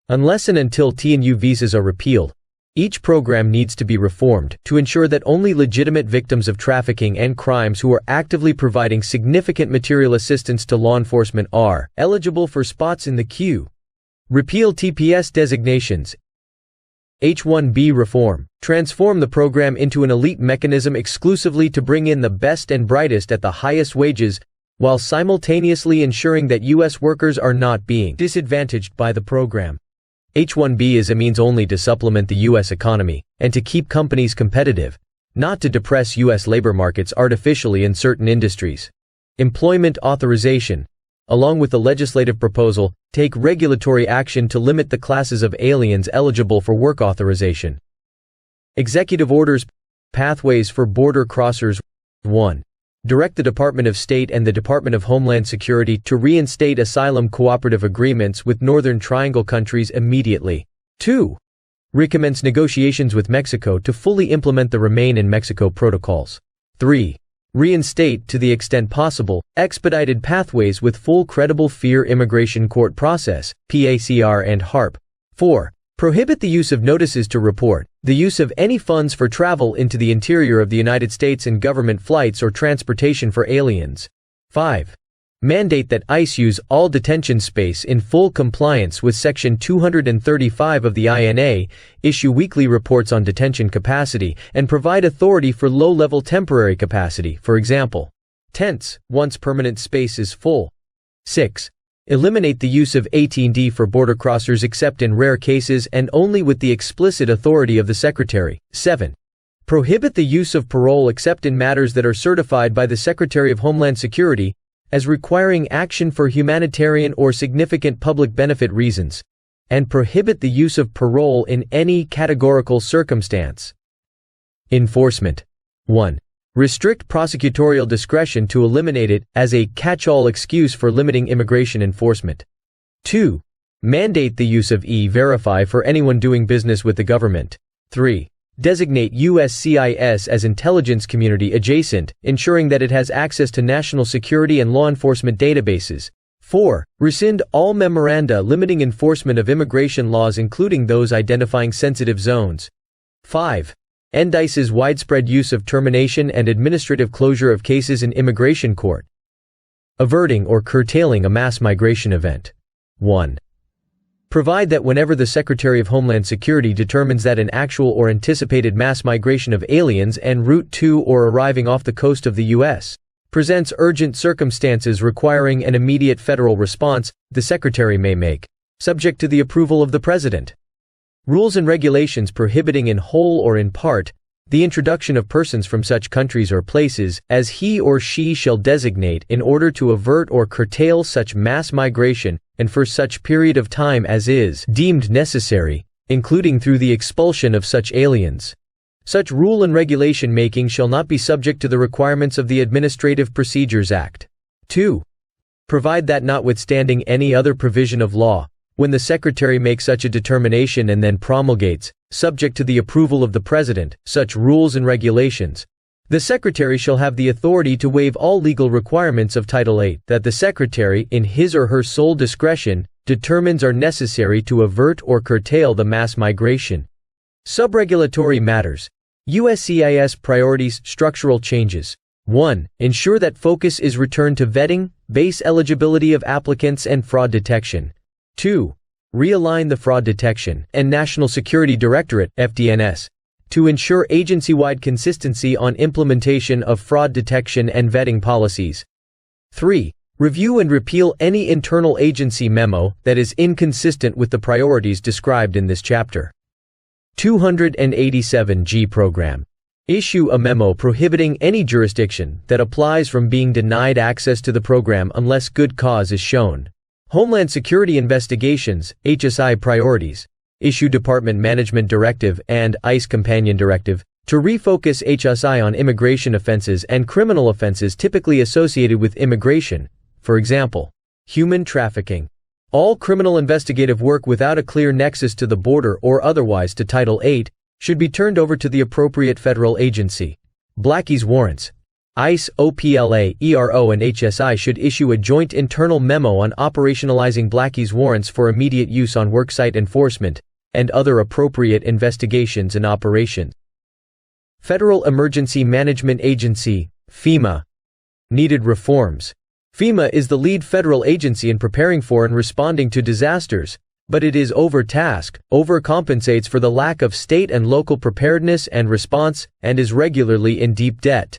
Unless and until T and U visas are repealed, each program needs to be reformed to ensure that only legitimate victims of trafficking and crimes who are actively providing significant material assistance to law enforcement are eligible for spots in the queue. Repeal TPS designations. H-1B reform. Transform the program into an elite mechanism exclusively to bring in the best and brightest at the highest wages, while simultaneously ensuring that U.S. workers are not being disadvantaged by the program. H-1B is a means only to supplement the U.S. economy, and to keep companies competitive, not to depress U.S. labor markets artificially in certain industries. Employment authorization. Along with the legislative proposal, take regulatory action to limit the classes of aliens eligible for work authorization. Executive orders. Pathways for border crossers. 1. Direct the Department of State and the Department of Homeland Security to reinstate asylum cooperative agreements with Northern Triangle countries immediately. 2. Recommence negotiations with Mexico to fully implement the Remain in Mexico protocols. 3. Reinstate, to the extent possible, expedited pathways with full credible fear immigration court process, PACR and HARP. 4. Prohibit the use of notices to report, the use of any funds for travel into the interior of the United States and government flights or transportation for aliens. 5. Mandate that ICE use all detention space in full compliance with Section 235 of the INA, issue weekly reports on detention capacity, and provide authority for low-level temporary capacity, for example, tents, once permanent space is full. 6. Eliminate the use of AT&D for border crossers except in rare cases and only with the explicit authority of the Secretary. 7. Prohibit the use of parole except in matters that are certified by the Secretary of Homeland Security as requiring action for humanitarian or significant public benefit reasons, and prohibit the use of parole in any categorical circumstance. Enforcement. 1. Restrict prosecutorial discretion to eliminate it as a catch-all excuse for limiting immigration enforcement. 2. Mandate the use of E-Verify for anyone doing business with the government. 3. Designate USCIS as intelligence community adjacent, ensuring that it has access to national security and law enforcement databases. 4. Rescind all memoranda limiting enforcement of immigration laws including those identifying sensitive zones. 5. End ICE's widespread use of termination and administrative closure of cases in immigration court. Averting or curtailing a mass migration event. 1. Provide that whenever the Secretary of Homeland Security determines that an actual or anticipated mass migration of aliens en route to or arriving off the coast of the U.S. presents urgent circumstances requiring an immediate federal response, the Secretary may make, subject to the approval of the President, rules and regulations prohibiting in whole or in part the introduction of persons from such countries or places as he or she shall designate in order to avert or curtail such mass migration and for such period of time as is deemed necessary, including through the expulsion of such aliens. Such rule and regulation making shall not be subject to the requirements of the Administrative Procedures Act. 2. Provide that notwithstanding any other provision of law, when the Secretary makes such a determination and then promulgates, subject to the approval of the President, such rules and regulations, the Secretary shall have the authority to waive all legal requirements of Title VIII that the Secretary, in his or her sole discretion, determines are necessary to avert or curtail the mass migration. Subregulatory matters. USCIS priorities, structural changes. 1. Ensure that focus is returned to vetting, base eligibility of applicants and fraud detection. 2. Realign the Fraud Detection and National Security Directorate (FDNS) to ensure agency-wide consistency on implementation of fraud detection and vetting policies. 3. Review and repeal any internal agency memo that is inconsistent with the priorities described in this chapter. 287G Program. Issue a memo prohibiting any jurisdiction that applies from being denied access to the program unless good cause is shown. Homeland Security Investigations, HSI Priorities. Issue Department Management Directive and ICE Companion Directive to refocus HSI on immigration offenses and criminal offenses typically associated with immigration, for example, human trafficking. All criminal investigative work without a clear nexus to the border or otherwise to Title VIII should be turned over to the appropriate federal agency. Blackie's warrants. ICE, OPLA, ERO and HSI should issue a joint internal memo on operationalizing Blackie's warrants for immediate use on worksite enforcement and other appropriate investigations and operations. Federal Emergency Management Agency, FEMA. Needed reforms. FEMA is the lead federal agency in preparing for and responding to disasters, but it is overtasked, overcompensates for the lack of state and local preparedness and response, and is regularly in deep debt.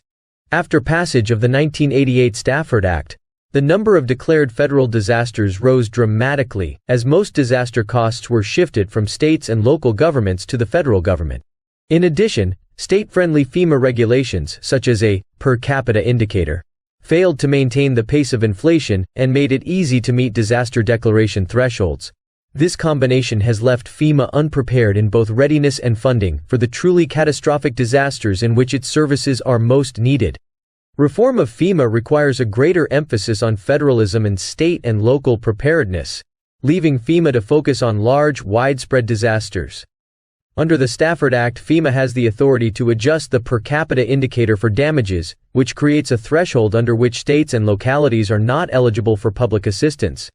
After passage of the 1988 Stafford Act, the number of declared federal disasters rose dramatically, as most disaster costs were shifted from states and local governments to the federal government. In addition, state-friendly FEMA regulations, such as a per capita indicator, failed to maintain the pace of inflation and made it easy to meet disaster declaration thresholds. This combination has left FEMA unprepared in both readiness and funding for the truly catastrophic disasters in which its services are most needed. Reform of FEMA requires a greater emphasis on federalism and state and local preparedness, leaving FEMA to focus on large, widespread disasters. Under the Stafford Act, FEMA has the authority to adjust the per capita indicator for damages, which creates a threshold under which states and localities are not eligible for public assistance.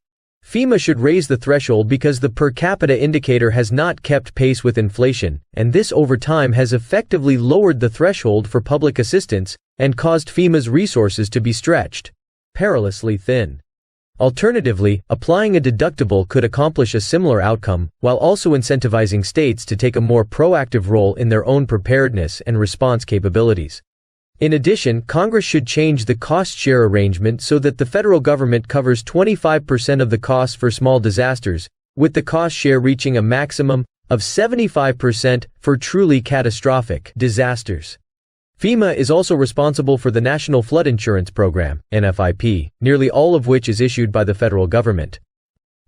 FEMA should raise the threshold because the per capita indicator has not kept pace with inflation, and this over time has effectively lowered the threshold for public assistance and caused FEMA's resources to be stretched. perilously thin. Alternatively, applying a deductible could accomplish a similar outcome, while also incentivizing states to take a more proactive role in their own preparedness and response capabilities. In addition, Congress should change the cost-share arrangement so that the federal government covers 25% of the costs for small disasters, with the cost share reaching a maximum of 75% for truly catastrophic disasters. FEMA is also responsible for the National Flood Insurance Program, NFIP, nearly all of which is issued by the federal government.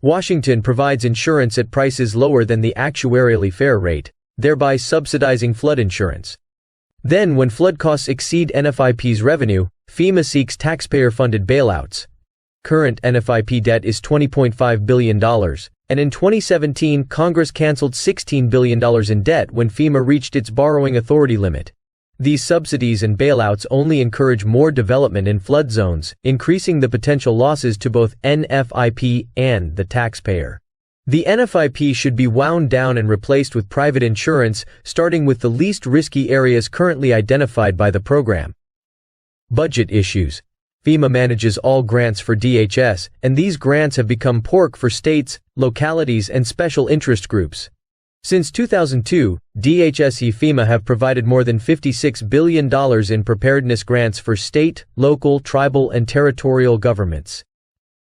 Washington provides insurance at prices lower than the actuarially fair rate, thereby subsidizing flood insurance. Then, when flood costs exceed NFIP's revenue, FEMA seeks taxpayer-funded bailouts. Current NFIP debt is $20.5 billion, and in 2017 Congress canceled $16 billion in debt when FEMA reached its borrowing authority limit. These subsidies and bailouts only encourage more development in flood zones, increasing the potential losses to both NFIP and the taxpayer. The NFIP should be wound down and replaced with private insurance, starting with the least risky areas currently identified by the program. Budget issues. FEMA manages all grants for DHS, and these grants have become pork for states, localities, and special interest groups. Since 2002, DHS and FEMA have provided more than $56 billion in preparedness grants for state, local, tribal, and territorial governments.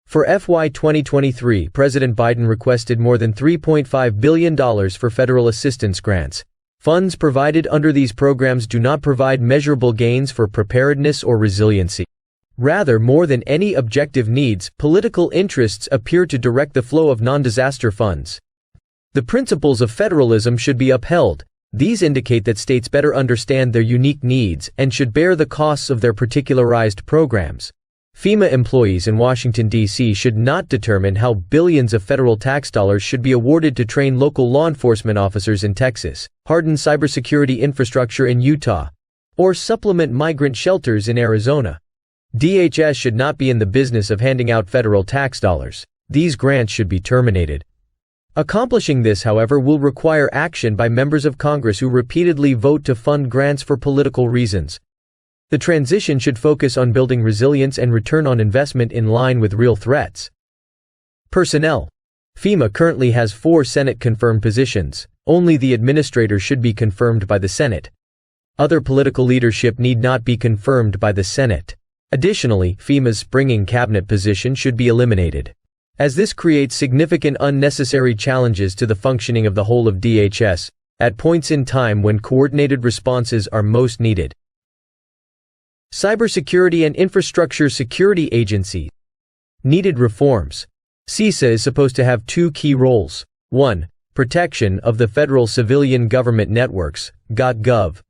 For FY 2023, President Biden requested more than $3.5 billion for federal assistance grants. Funds provided under these programs do not provide measurable gains for preparedness or resiliency. Rather, more than any objective needs, political interests appear to direct the flow of non-disaster funds. The principles of federalism should be upheld. These indicate that states better understand their unique needs and should bear the costs of their particularized programs. FEMA employees in Washington, D.C. should not determine how billions of federal tax dollars should be awarded to train local law enforcement officers in Texas, harden cybersecurity infrastructure in Utah, or supplement migrant shelters in Arizona. DHS should not be in the business of handing out federal tax dollars. These grants should be terminated. Accomplishing this, however, will require action by members of Congress who repeatedly vote to fund grants for political reasons. The transition should focus on building resilience and return on investment in line with real threats. Personnel. FEMA currently has 4 Senate-confirmed positions. Only the administrator should be confirmed by the Senate. Other political leadership need not be confirmed by the Senate. Additionally, FEMA's springing cabinet position should be eliminated, as this creates significant unnecessary challenges to the functioning of the whole of DHS, at points in time when coordinated responses are most needed. Cybersecurity and Infrastructure Security Agency. Needed reforms. CISA is supposed to have 2 key roles. 1. Protection of the federal civilian government networks, .gov,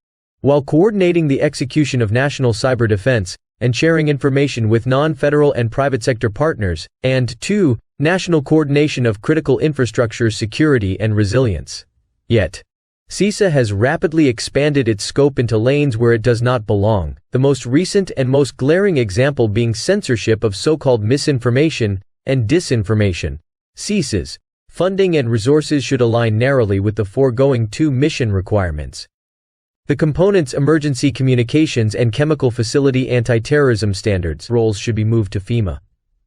while coordinating the execution of national cyber defense and sharing information with non-federal and private sector partners, and 2. National coordination of critical infrastructure security and resilience. Yet, CISA has rapidly expanded its scope into lanes where it does not belong, the most recent and most glaring example being censorship of so-called misinformation and disinformation. CISA's funding and resources should align narrowly with the foregoing 2 mission requirements. The components emergency communications and chemical facility anti-terrorism standards roles should be moved to FEMA.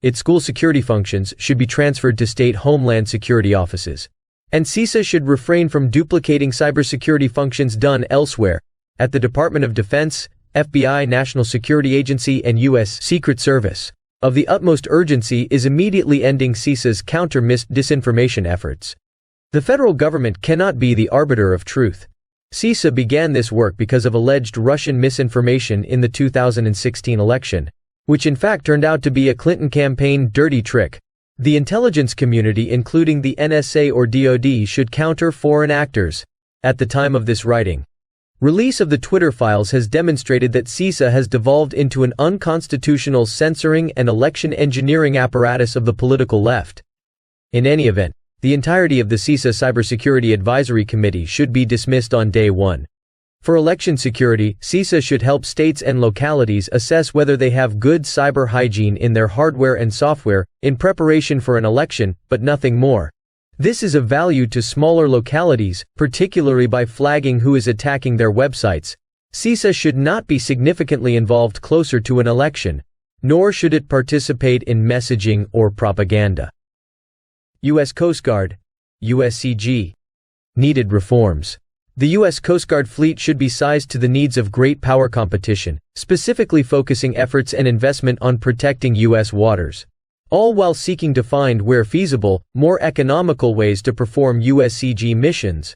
Its school security functions should be transferred to state Homeland Security offices. And CISA should refrain from duplicating cybersecurity functions done elsewhere, at the Department of Defense, FBI, National Security Agency, and U.S. Secret Service. Of the utmost urgency is immediately ending CISA's counter-disinformation efforts. The federal government cannot be the arbiter of truth. CISA began this work because of alleged Russian misinformation in the 2016 election, which in fact turned out to be a Clinton campaign dirty trick. The intelligence community, including the NSA or DoD, should counter foreign actors. At the time of this writing, release of the Twitter files has demonstrated that CISA has devolved into an unconstitutional censoring and election engineering apparatus of the political left. In any event, the entirety of the CISA Cybersecurity Advisory Committee should be dismissed on day 1. For election security, CISA should help states and localities assess whether they have good cyber hygiene in their hardware and software in preparation for an election, but nothing more. This is of value to smaller localities, particularly by flagging who is attacking their websites. CISA should not be significantly involved closer to an election. nor should it participate in messaging or propaganda. U.S. Coast Guard, USCG. Needed reforms. The U.S. Coast Guard fleet should be sized to the needs of great power competition, specifically focusing efforts and investment on protecting U.S. waters, all while seeking to find, where feasible, more economical ways to perform USCG missions.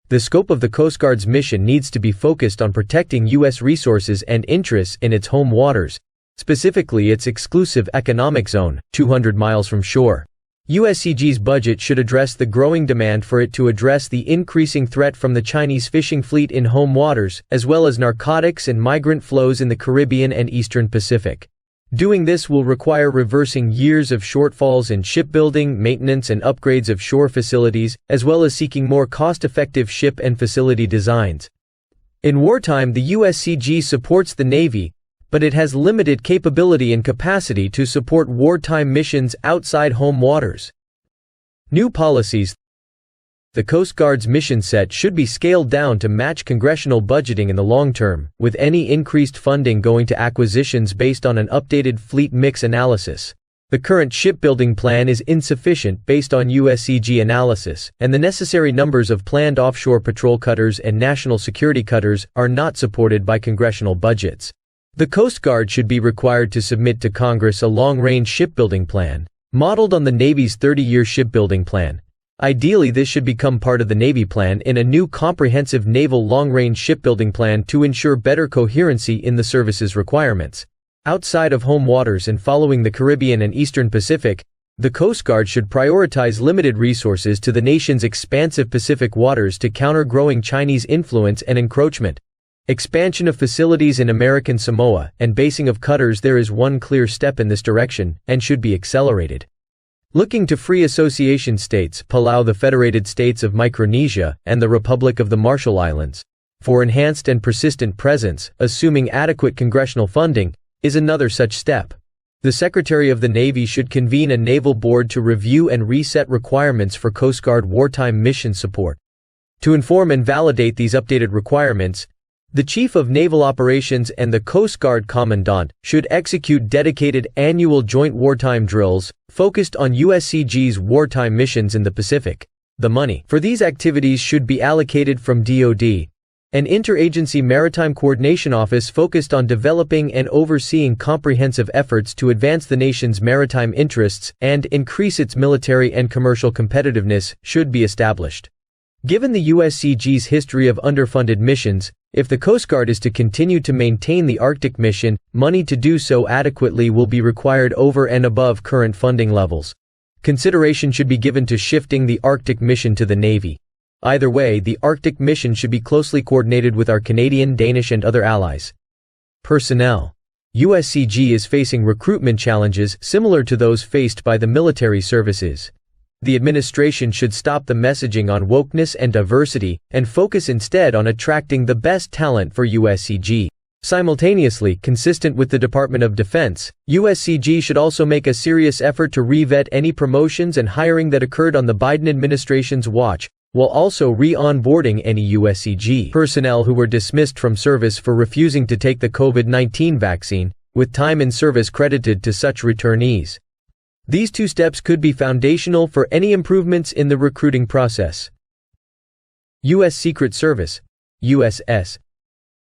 The scope of the Coast Guard's mission needs to be focused on protecting U.S. resources and interests in its home waters, specifically its exclusive economic zone, 200 miles from shore. USCG's budget should address the growing demand for it to address the increasing threat from the Chinese fishing fleet in home waters, as well as narcotics and migrant flows in the Caribbean and Eastern Pacific. Doing this will require reversing years of shortfalls in shipbuilding, maintenance and upgrades of shore facilities, as well as seeking more cost-effective ship and facility designs. In wartime, the USCG supports the Navy, but it has limited capability and capacity to support wartime missions outside home waters. New policies. The Coast Guard's mission set should be scaled down to match congressional budgeting in the long term, with any increased funding going to acquisitions based on an updated fleet mix analysis. The current shipbuilding plan is insufficient based on USCG analysis, and the necessary numbers of planned offshore patrol cutters and national security cutters are not supported by congressional budgets. The Coast Guard should be required to submit to Congress a long-range shipbuilding plan, modeled on the Navy's 30-year shipbuilding plan. Ideally, this should become part of the Navy plan in a new comprehensive naval long-range shipbuilding plan to ensure better coherency in the service's requirements. Outside of home waters and following the Caribbean and Eastern Pacific, the Coast Guard should prioritize limited resources to the nation's expansive Pacific waters to counter growing Chinese influence and encroachment. Expansion of facilities in American Samoa and basing of cutters there is one clear step in this direction, and should be accelerated. Looking to free association states, Palau, the Federated States of Micronesia, and the Republic of the Marshall Islands, for enhanced and persistent presence, assuming adequate congressional funding, is another such step. The Secretary of the Navy should convene a naval board to review and reset requirements for Coast Guard wartime mission support. To inform and validate these updated requirements, the Chief of Naval Operations and the Coast Guard Commandant should execute dedicated annual joint wartime drills, focused on USCG's wartime missions in the Pacific. The money for these activities should be allocated from DoD, an interagency maritime coordination office focused on developing and overseeing comprehensive efforts to advance the nation's maritime interests and increase its military and commercial competitiveness, should be established. Given the USCG's history of underfunded missions, if the Coast Guard is to continue to maintain the Arctic mission, money to do so adequately will be required over and above current funding levels. Consideration should be given to shifting the Arctic mission to the Navy. Either way, the Arctic mission should be closely coordinated with our Canadian, Danish and other allies. Personnel. USCG is facing recruitment challenges similar to those faced by the military services. The administration should stop the messaging on wokeness and diversity, and focus instead on attracting the best talent for USCG. Simultaneously, consistent with the Department of Defense, USCG should also make a serious effort to re-vet any promotions and hiring that occurred on the Biden administration's watch, while also re-onboarding any USCG personnel who were dismissed from service for refusing to take the COVID-19 vaccine, with time in service credited to such returnees. These two steps could be foundational for any improvements in the recruiting process. U.S. Secret Service, USS.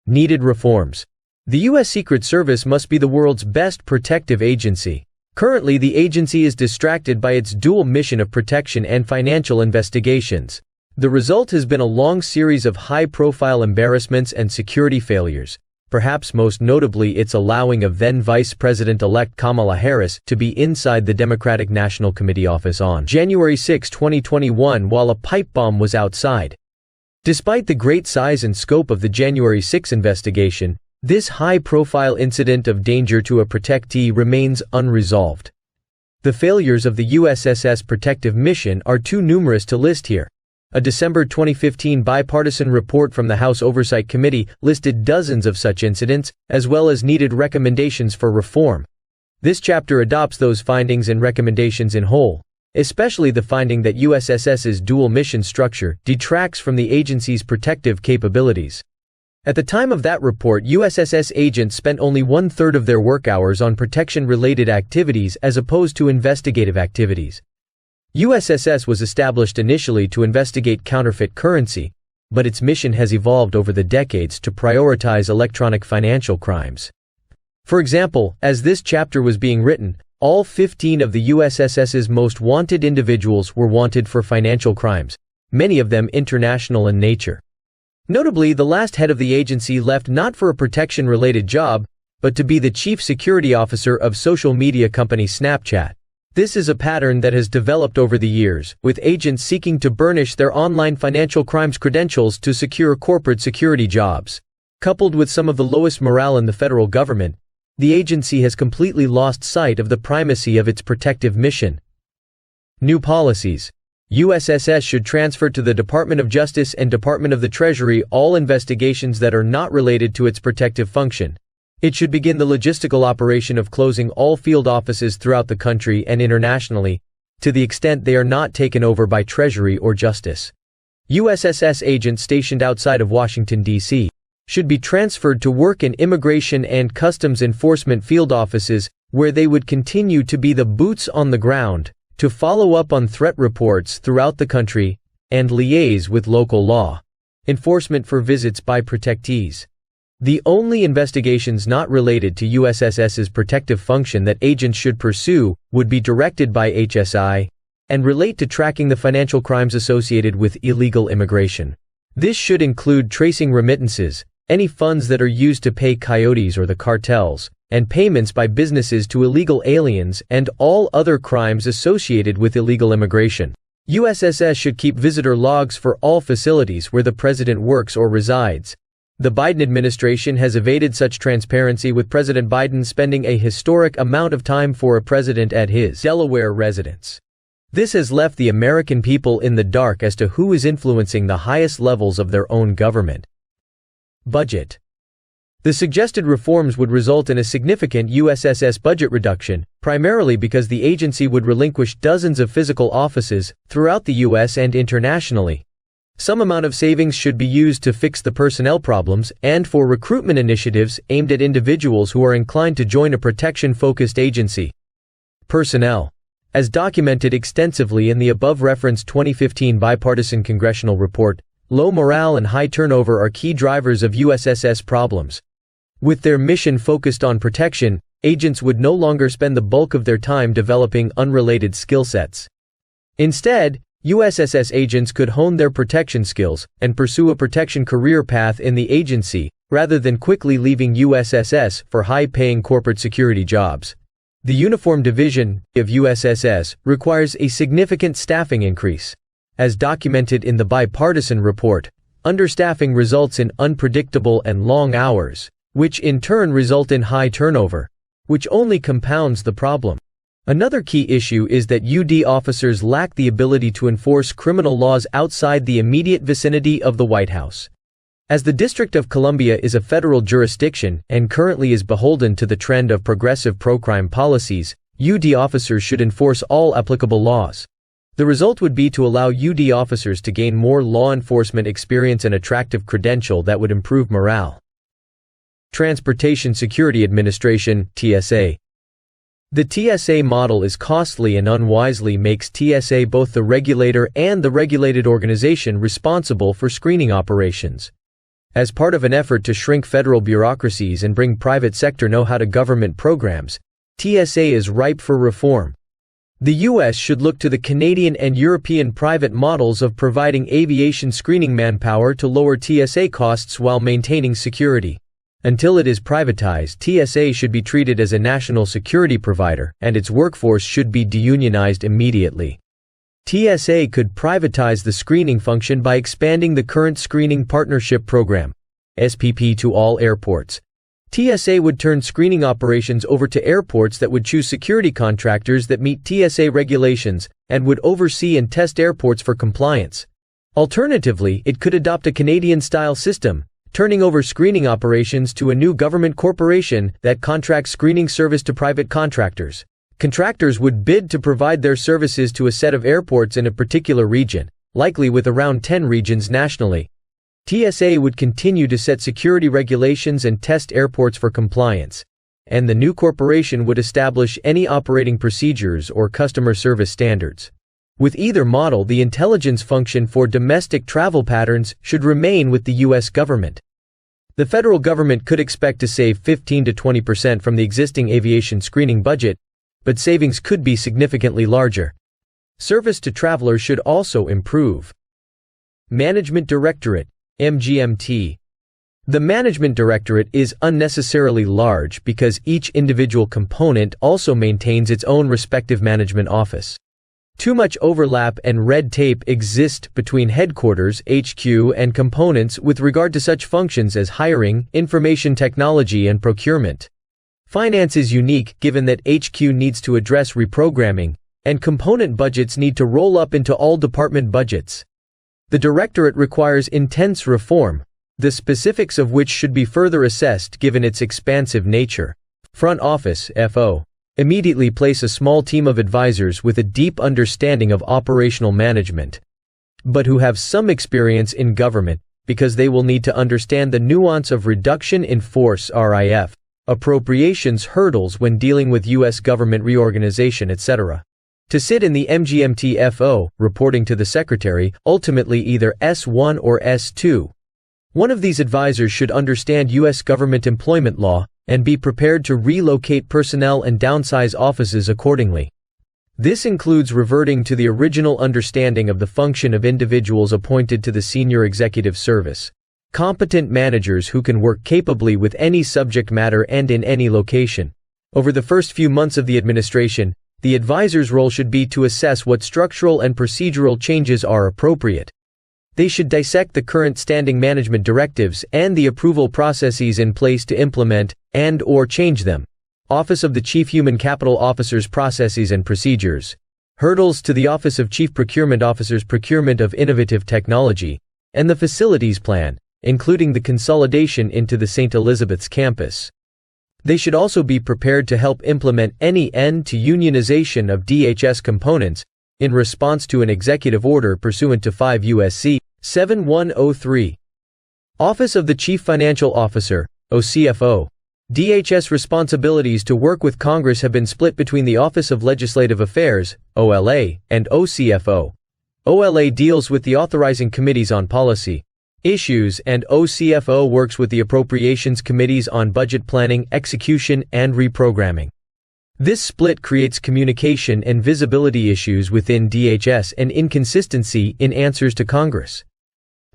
Needed reforms. The U.S. Secret Service must be the world's best protective agency. Currently, the agency is distracted by its dual mission of protection and financial investigations. The result has been a long series of high-profile embarrassments and security failures, perhaps most notably its allowing of then Vice President-elect Kamala Harris to be inside the Democratic National Committee office on January 6, 2021 while a pipe bomb was outside. Despite the great size and scope of the January 6 investigation, this high-profile incident of danger to a protectee remains unresolved. The failures of the USS's protective mission are too numerous to list here. A December 2015 bipartisan report from the House Oversight Committee listed dozens of such incidents, as well as needed recommendations for reform. This chapter adopts those findings and recommendations in whole, especially the finding that USSS's dual mission structure detracts from the agency's protective capabilities. At the time of that report, USSS agents spent only 1/3 of their work hours on protection-related activities as opposed to investigative activities. USSS was established initially to investigate counterfeit currency, but its mission has evolved over the decades to prioritize electronic financial crimes. For example, as this chapter was being written, all 15 of the USSS's most wanted individuals were wanted for financial crimes, many of them international in nature. Notably, the last head of the agency left not for a protection-related job, but to be the chief security officer of social media company Snapchat. This is a pattern that has developed over the years, with agents seeking to burnish their online financial crimes credentials to secure corporate security jobs. Coupled with some of the lowest morale in the federal government, the agency has completely lost sight of the primacy of its protective mission. New policies. USSS should transfer to the Department of Justice and Department of the Treasury all investigations that are not related to its protective function. It should begin the logistical operation of closing all field offices throughout the country and internationally, to the extent they are not taken over by Treasury or Justice. USSS agents stationed outside of Washington, D.C. should be transferred to work in immigration and customs enforcement field offices, where they would continue to be the boots on the ground, to follow up on threat reports throughout the country, and liaise with local law enforcement for visits by protectees. The only investigations not related to USSS's protective function that agents should pursue would be directed by HSI and relate to tracking the financial crimes associated with illegal immigration. This should include tracing remittances, any funds that are used to pay coyotes or the cartels, and payments by businesses to illegal aliens and all other crimes associated with illegal immigration. USSS should keep visitor logs for all facilities where the president works or resides. The Biden administration has evaded such transparency, with President Biden spending a historic amount of time for a president at his Delaware residence. This has left the American people in the dark as to who is influencing the highest levels of their own government. Budget. The suggested reforms would result in a significant USSS budget reduction, primarily because the agency would relinquish dozens of physical offices throughout the U.S. and internationally. Some amount of savings should be used to fix the personnel problems and for recruitment initiatives aimed at individuals who are inclined to join a protection-focused agency. Personnel. As documented extensively in the above-referenced 2015 bipartisan congressional report, low morale and high turnover are key drivers of USSS problems. With their mission focused on protection, agents would no longer spend the bulk of their time developing unrelated skill sets. Instead, USSS agents could hone their protection skills and pursue a protection career path in the agency, rather than quickly leaving USSS for high-paying corporate security jobs. The Uniform Division of USSS requires a significant staffing increase. As documented in the bipartisan report, understaffing results in unpredictable and long hours, which in turn result in high turnover, which only compounds the problem. Another key issue is that UD officers lack the ability to enforce criminal laws outside the immediate vicinity of the White House. As the District of Columbia is a federal jurisdiction and currently is beholden to the trend of progressive pro-crime policies, UD officers should enforce all applicable laws. The result would be to allow UD officers to gain more law enforcement experience and attractive credential that would improve morale. Transportation Security Administration, TSA. The TSA model is costly and unwisely makes TSA both the regulator and the regulated organization responsible for screening operations. As part of an effort to shrink federal bureaucracies and bring private sector know-how to government programs, TSA is ripe for reform. The U.S. should look to the Canadian and European private models of providing aviation screening manpower to lower TSA costs while maintaining security. Until it is privatized, TSA should be treated as a national security provider, and its workforce should be deunionized immediately. TSA could privatize the screening function by expanding the current Screening Partnership Program (SPP) to all airports. TSA would turn screening operations over to airports that would choose security contractors that meet TSA regulations and would oversee and test airports for compliance. Alternatively, it could adopt a Canadian-style system, turning over screening operations to a new government corporation that contracts screening service to private contractors. Contractors would bid to provide their services to a set of airports in a particular region, likely with around 10 regions nationally. TSA would continue to set security regulations and test airports for compliance, and the new corporation would establish any operating procedures or customer service standards. With either model, the intelligence function for domestic travel patterns should remain with the U.S. government. The federal government could expect to save 15 to 20% from the existing aviation screening budget, but savings could be significantly larger. Service to travelers should also improve. Management Directorate, MGMT. The Management Directorate is unnecessarily large because each individual component also maintains its own respective management office. Too much overlap and red tape exist between headquarters (HQ) and components with regard to such functions as hiring, information technology, and procurement. Finance is unique given that HQ needs to address reprogramming, and component budgets need to roll up into all department budgets. The Directorate requires intense reform, the specifics of which should be further assessed given its expansive nature. Front Office (FO). Immediately place a small team of advisors with a deep understanding of operational management, but who have some experience in government, because they will need to understand the nuance of reduction in force (RIF), appropriations hurdles when dealing with U.S. government reorganization, etc. To sit in the MGMT FO, reporting to the Secretary, ultimately either S1 or S2. One of these advisors should understand U.S. government employment law, and be prepared to relocate personnel and downsize offices accordingly. This includes reverting to the original understanding of the function of individuals appointed to the senior executive service. Competent managers who can work capably with any subject matter and in any location. Over the first few months of the administration, the advisor's role should be to assess what structural and procedural changes are appropriate. They should dissect the current standing management directives and the approval processes in place to implement and/or change them. Office of the Chief Human Capital Officer's processes and procedures. Hurdles to the Office of Chief Procurement Officer's procurement of innovative technology, and the facilities plan, including the consolidation into the St. Elizabeth's campus. They should also be prepared to help implement any end to unionization of DHS components in response to an executive order pursuant to 5 U.S.C. 7103. Office of the Chief Financial Officer, OCFO. DHS responsibilities to work with Congress have been split between the Office of Legislative Affairs, OLA, and OCFO. OLA deals with the authorizing committees on policy issues, and OCFO works with the appropriations committees on budget planning, execution, and reprogramming. This split creates communication and visibility issues within DHS and inconsistency in answers to Congress.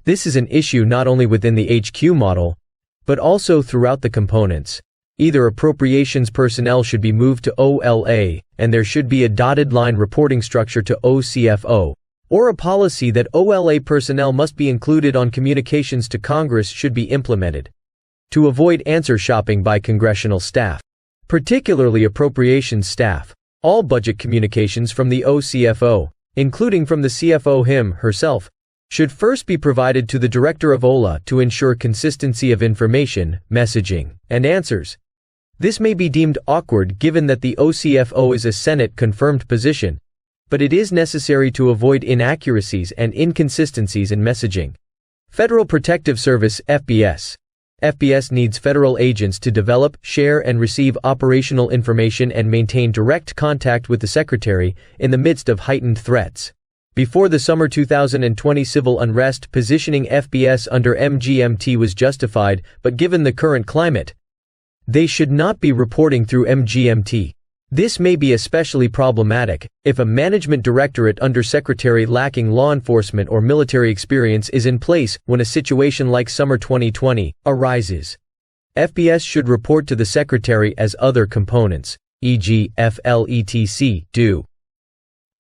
This is an issue not only within the HQ model, but also throughout the components. Either appropriations personnel should be moved to OLA, and there should be a dotted line reporting structure to OCFO, or a policy that OLA personnel must be included on communications to Congress should be implemented. To avoid answer shopping by congressional staff, particularly appropriations staff, all budget communications from the OCFO, including from the CFO herself, should first be provided to the Director of OLA to ensure consistency of information, messaging, and answers. This may be deemed awkward given that the OCFO is a Senate-confirmed position, but it is necessary to avoid inaccuracies and inconsistencies in messaging. Federal Protective Service (FPS). FPS needs federal agents to develop, share, and receive operational information and maintain direct contact with the Secretary in the midst of heightened threats. Before the summer 2020 civil unrest, positioning FPS under MGMT was justified, but given the current climate, they should not be reporting through MGMT. This may be especially problematic if a management directorate undersecretary lacking law enforcement or military experience is in place when a situation like summer 2020 arises. FPS should report to the Secretary as other components, e.g., FLETC, do.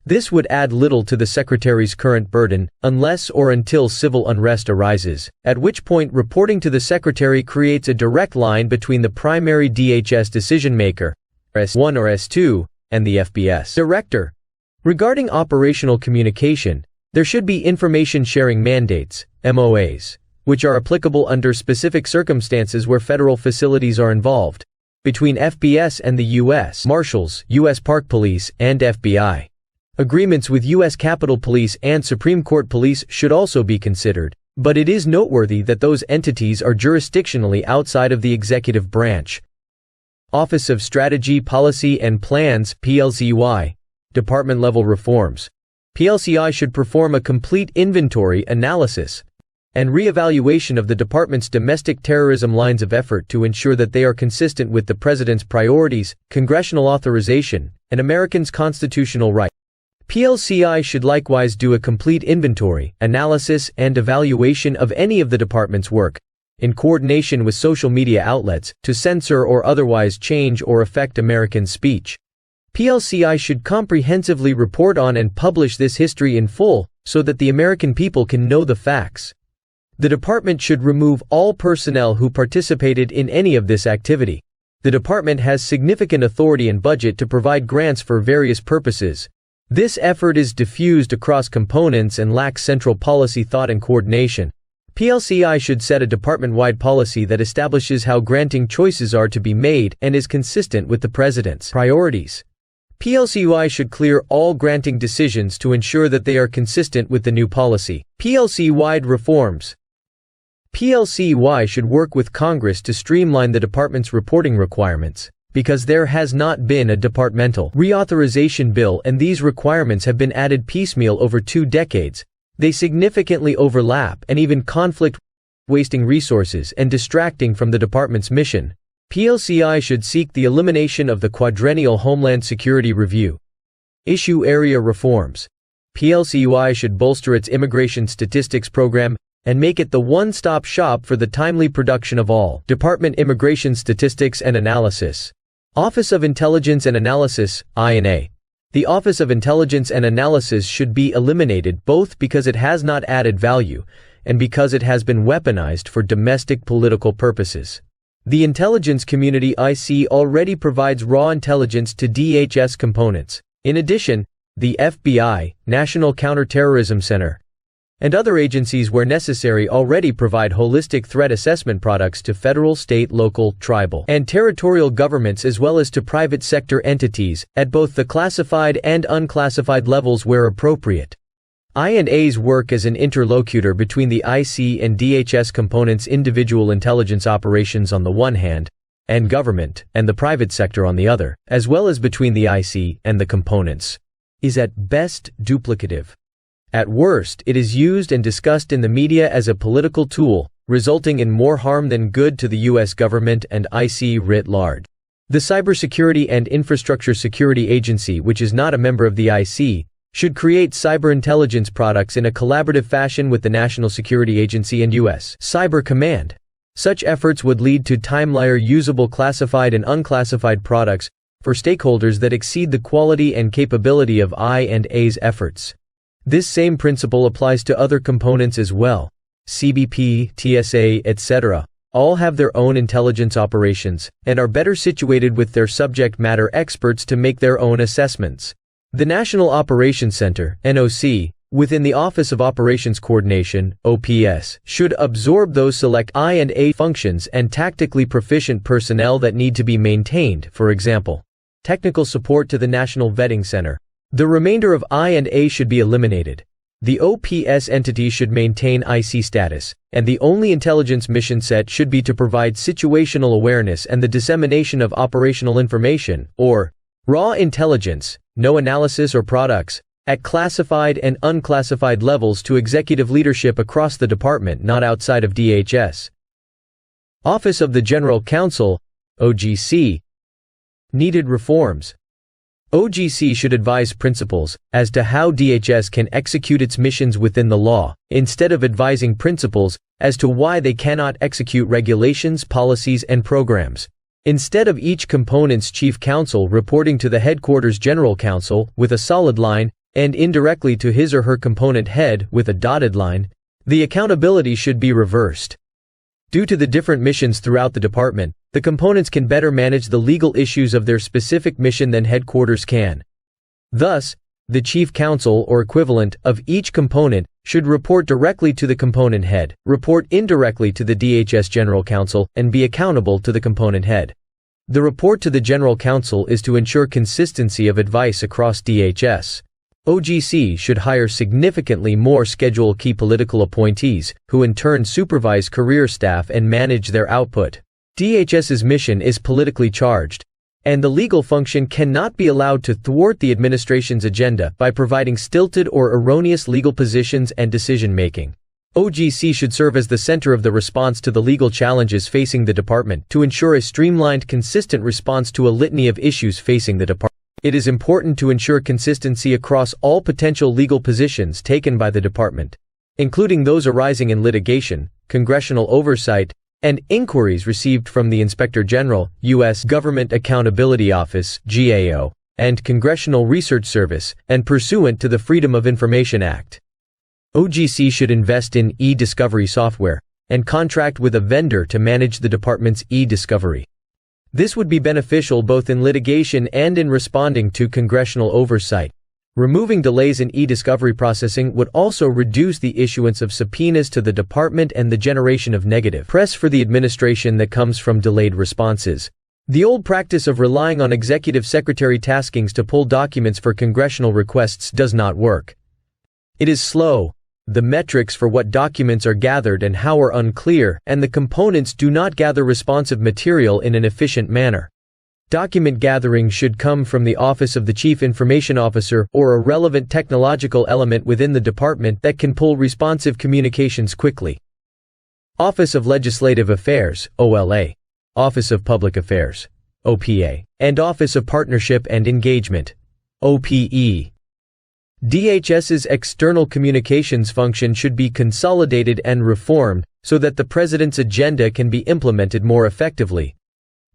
This would add little to the Secretary's current burden, unless or until civil unrest arises, at which point reporting to the Secretary creates a direct line between the primary DHS decision-maker, S1 or S2, and the FPS director. Regarding operational communication, there should be information sharing mandates, MOAs, which are applicable under specific circumstances where federal facilities are involved, between FPS and the U.S. Marshals, U.S. Park Police, and FBI. Agreements with U.S. Capitol Police and Supreme Court Police should also be considered, But it is noteworthy that those entities are jurisdictionally outside of the executive branch. Office of Strategy, Policy and Plans (PLCY). Department-level reforms. PLCI should perform a complete inventory, analysis, and re-evaluation of the department's domestic terrorism lines of effort to ensure that they are consistent with the President's priorities, congressional authorization, and Americans' constitutional rights. PLCI should likewise do a complete inventory, analysis, and evaluation of any of the department's work, in coordination with social media outlets, to censor or otherwise change or affect American speech. PLCI should comprehensively report on and publish this history in full, so that the American people can know the facts. The department should remove all personnel who participated in any of this activity. The department has significant authority and budget to provide grants for various purposes. This effort is diffused across components and lacks central policy thought and coordination. PLCI should set a department-wide policy that establishes how granting choices are to be made and is consistent with the President's priorities. PLCY should clear all granting decisions to ensure that they are consistent with the new policy. PLC-wide reforms. PLCY should work with Congress to streamline the department's reporting requirements, because there has not been a departmental reauthorization bill and these requirements have been added piecemeal over 2 decades. They significantly overlap and even conflict, wasting resources and distracting from the department's mission. PLCI should seek the elimination of the quadrennial Homeland Security Review. Issue area reforms. PLCY should bolster its immigration statistics program and make it the one-stop shop for the timely production of all department immigration statistics and analysis. Office of Intelligence and Analysis, INA. The Office of Intelligence and Analysis should be eliminated both because it has not added value and because it has been weaponized for domestic political purposes. The intelligence community IC already provides raw intelligence to DHS components. In addition, the FBI, National Counterterrorism Center, and other agencies where necessary already provide holistic threat assessment products to federal, state, local, tribal, and territorial governments as well as to private sector entities, at both the classified and unclassified levels where appropriate. INA's work as an interlocutor between the IC and DHS components' individual intelligence operations on the one hand, and government and the private sector on the other, as well as between the IC and the components, is at best duplicative. At worst, it is used and discussed in the media as a political tool, resulting in more harm than good to the U.S. government and IC writ large. The Cybersecurity and Infrastructure Security Agency, which is not a member of the IC, should create cyber intelligence products in a collaborative fashion with the National Security Agency and U.S. Cyber Command. Such efforts would lead to time-layer usable classified and unclassified products for stakeholders that exceed the quality and capability of I&A's efforts. This same principle applies to other components as well. CBP, TSA, etc. all have their own intelligence operations, and are better situated with their subject matter experts to make their own assessments. The National Operations Center, NOC, within the Office of Operations Coordination, OPS, should absorb those select I&A functions and tactically proficient personnel that need to be maintained, for example, technical support to the National Vetting Center. The remainder of I&A should be eliminated. The OPS entity should maintain IC status, and the only intelligence mission set should be to provide situational awareness and the dissemination of operational information, or raw intelligence, no analysis or products, at classified and unclassified levels to executive leadership across the department not outside of DHS. Office of the General Counsel, OGC. Needed reforms. OGC should advise principals as to how DHS can execute its missions within the law, instead of advising principals as to why they cannot execute regulations, policies, and programs. Instead of each component's chief counsel reporting to the headquarters general counsel with a solid line, and indirectly to his or her component head with a dotted line, the accountability should be reversed. Due to the different missions throughout the department, the components can better manage the legal issues of their specific mission than headquarters can. Thus, the chief counsel or equivalent of each component should report directly to the component head, report indirectly to the DHS general counsel, and be accountable to the component head. The report to the general counsel is to ensure consistency of advice across DHS. OGC should hire significantly more schedule key political appointees, who in turn supervise career staff and manage their output. DHS's mission is politically charged, and the legal function cannot be allowed to thwart the administration's agenda by providing stilted or erroneous legal positions and decision-making. OGC should serve as the center of the response to the legal challenges facing the department to ensure a streamlined, consistent response to a litany of issues facing the department. It is important to ensure consistency across all potential legal positions taken by the department, including those arising in litigation, congressional oversight, and inquiries received from the Inspector General, U.S. Government Accountability Office (GAO), and Congressional Research Service, and pursuant to the Freedom of Information Act. OGC should invest in e-discovery software and contract with a vendor to manage the department's e-discovery. This would be beneficial both in litigation and in responding to congressional oversight. Removing delays in e-discovery processing would also reduce the issuance of subpoenas to the department and the generation of negative press for the administration that comes from delayed responses. The old practice of relying on executive secretary taskings to pull documents for congressional requests does not work. It is slow. The metrics for what documents are gathered and how are unclear, and the components do not gather responsive material in an efficient manner. Document gathering should come from the Office of the Chief Information Officer or a relevant technological element within the department that can pull responsive communications quickly. Office of Legislative Affairs, OLA, Office of Public Affairs, OPA, and Office of Partnership and Engagement, OPE. DHS's external communications function should be consolidated and reformed so that the President's agenda can be implemented more effectively.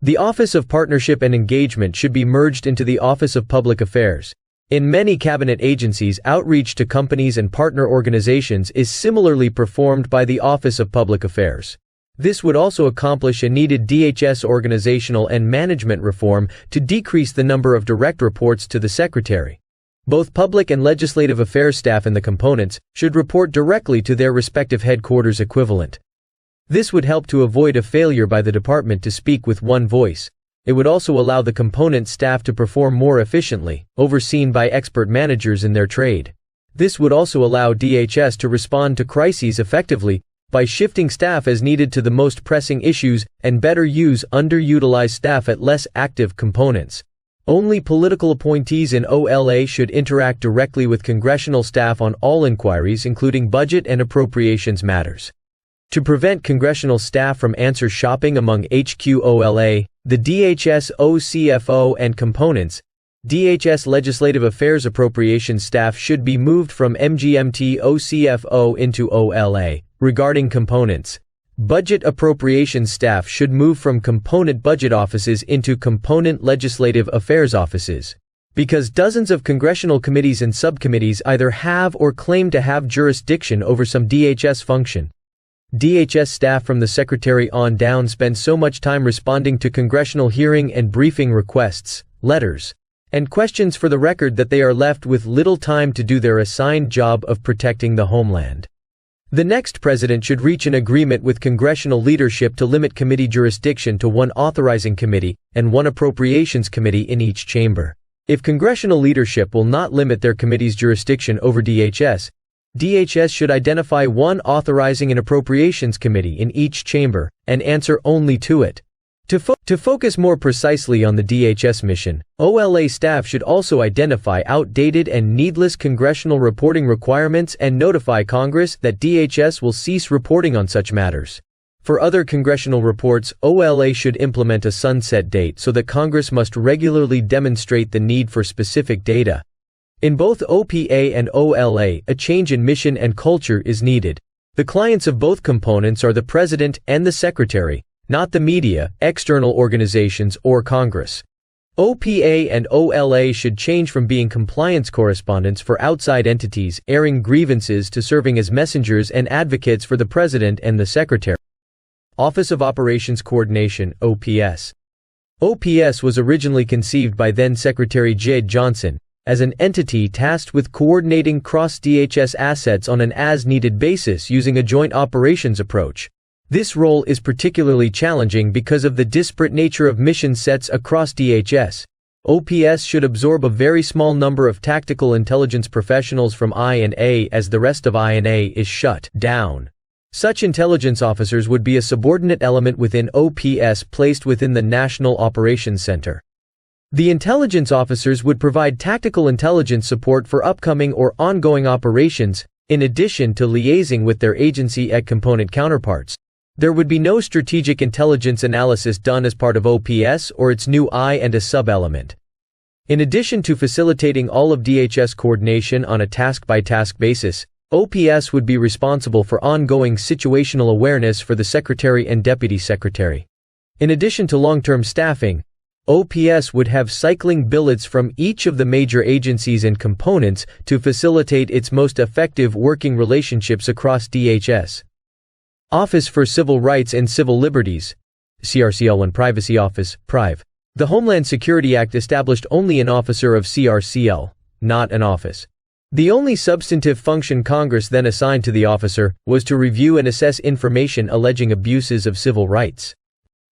The Office of Partnership and Engagement should be merged into the Office of Public Affairs. In many cabinet agencies, outreach to companies and partner organizations is similarly performed by the Office of Public Affairs. This would also accomplish a needed DHS organizational and management reform to decrease the number of direct reports to the Secretary. Both public and legislative affairs staff in the components should report directly to their respective headquarters equivalent. This would help to avoid a failure by the department to speak with one voice. It would also allow the component staff to perform more efficiently, overseen by expert managers in their trade. This would also allow DHS to respond to crises effectively by shifting staff as needed to the most pressing issues and better use underutilized staff at less active components. Only political appointees in OLA should interact directly with congressional staff on all inquiries, including budget and appropriations matters. To prevent congressional staff from answer shopping among HQOLA, the DHS OCFO and components, DHS Legislative Affairs Appropriations staff should be moved from MGMT OCFO into OLA. Regarding components, budget appropriations staff should move from component budget offices into component legislative affairs offices. Because dozens of congressional committees and subcommittees either have or claim to have jurisdiction over some DHS function, DHS staff from the Secretary on down spend so much time responding to congressional hearing and briefing requests, letters, and questions for the record that they are left with little time to do their assigned job of protecting the homeland. The next president should reach an agreement with congressional leadership to limit committee jurisdiction to one authorizing committee and one appropriations committee in each chamber. If congressional leadership will not limit their committee's jurisdiction over DHS, DHS should identify one authorizing and appropriations committee in each chamber and answer only to it. To focus more precisely on the DHS mission, OLA staff should also identify outdated and needless congressional reporting requirements and notify Congress that DHS will cease reporting on such matters. For other congressional reports, OLA should implement a sunset date so that Congress must regularly demonstrate the need for specific data. In both OPA and OLA, a change in mission and culture is needed. The clients of both components are the President and the Secretary, not the media, external organizations, or Congress. OPA and OLA should change from being compliance correspondents for outside entities airing grievances to serving as messengers and advocates for the President and the Secretary. Office of Operations Coordination, OPS. OPS was originally conceived by then-Secretary Jed Johnson as an entity tasked with coordinating cross-DHS assets on an as-needed basis using a joint operations approach. This role is particularly challenging because of the disparate nature of mission sets across DHS. OPS should absorb a very small number of tactical intelligence professionals from I&A as the rest of I&A is shut down. Such intelligence officers would be a subordinate element within OPS placed within the National Operations Center. The intelligence officers would provide tactical intelligence support for upcoming or ongoing operations, in addition to liaising with their agency and component counterparts. There would be no strategic intelligence analysis done as part of OPS or its new I and a sub-element. In addition to facilitating all of DHS coordination on a task-by-task basis, OPS would be responsible for ongoing situational awareness for the Secretary and Deputy Secretary. In addition to long-term staffing, OPS would have cycling billets from each of the major agencies and components to facilitate its most effective working relationships across DHS. Office for Civil Rights and Civil Liberties, CRCL and Privacy Office, PRIV. The Homeland Security Act established only an officer of CRCL, not an office. The only substantive function Congress then assigned to the officer was to review and assess information alleging abuses of civil rights.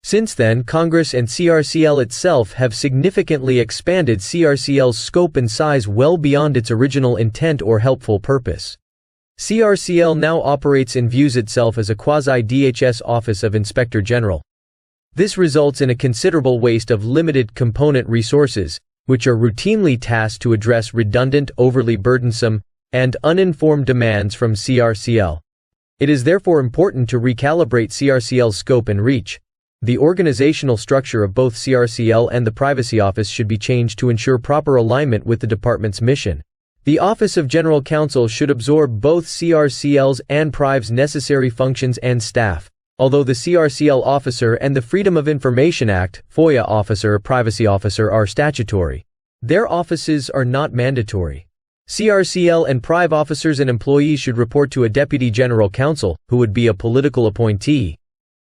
Since then, Congress and CRCL itself have significantly expanded CRCL's scope and size well beyond its original intent or helpful purpose. CRCL now operates and views itself as a quasi-DHS Office of Inspector General. This results in a considerable waste of limited component resources, which are routinely tasked to address redundant, overly burdensome, and uninformed demands from CRCL. It is therefore important to recalibrate CRCL's scope and reach. The organizational structure of both CRCL and the Privacy Office should be changed to ensure proper alignment with the department's mission. The Office of General Counsel should absorb both CRCL's and PRIV's necessary functions and staff. Although the CRCL officer and the Freedom of Information Act (FOIA) officer, privacy officer are statutory, their offices are not mandatory. CRCL and PRIV officers and employees should report to a Deputy General Counsel, who would be a political appointee.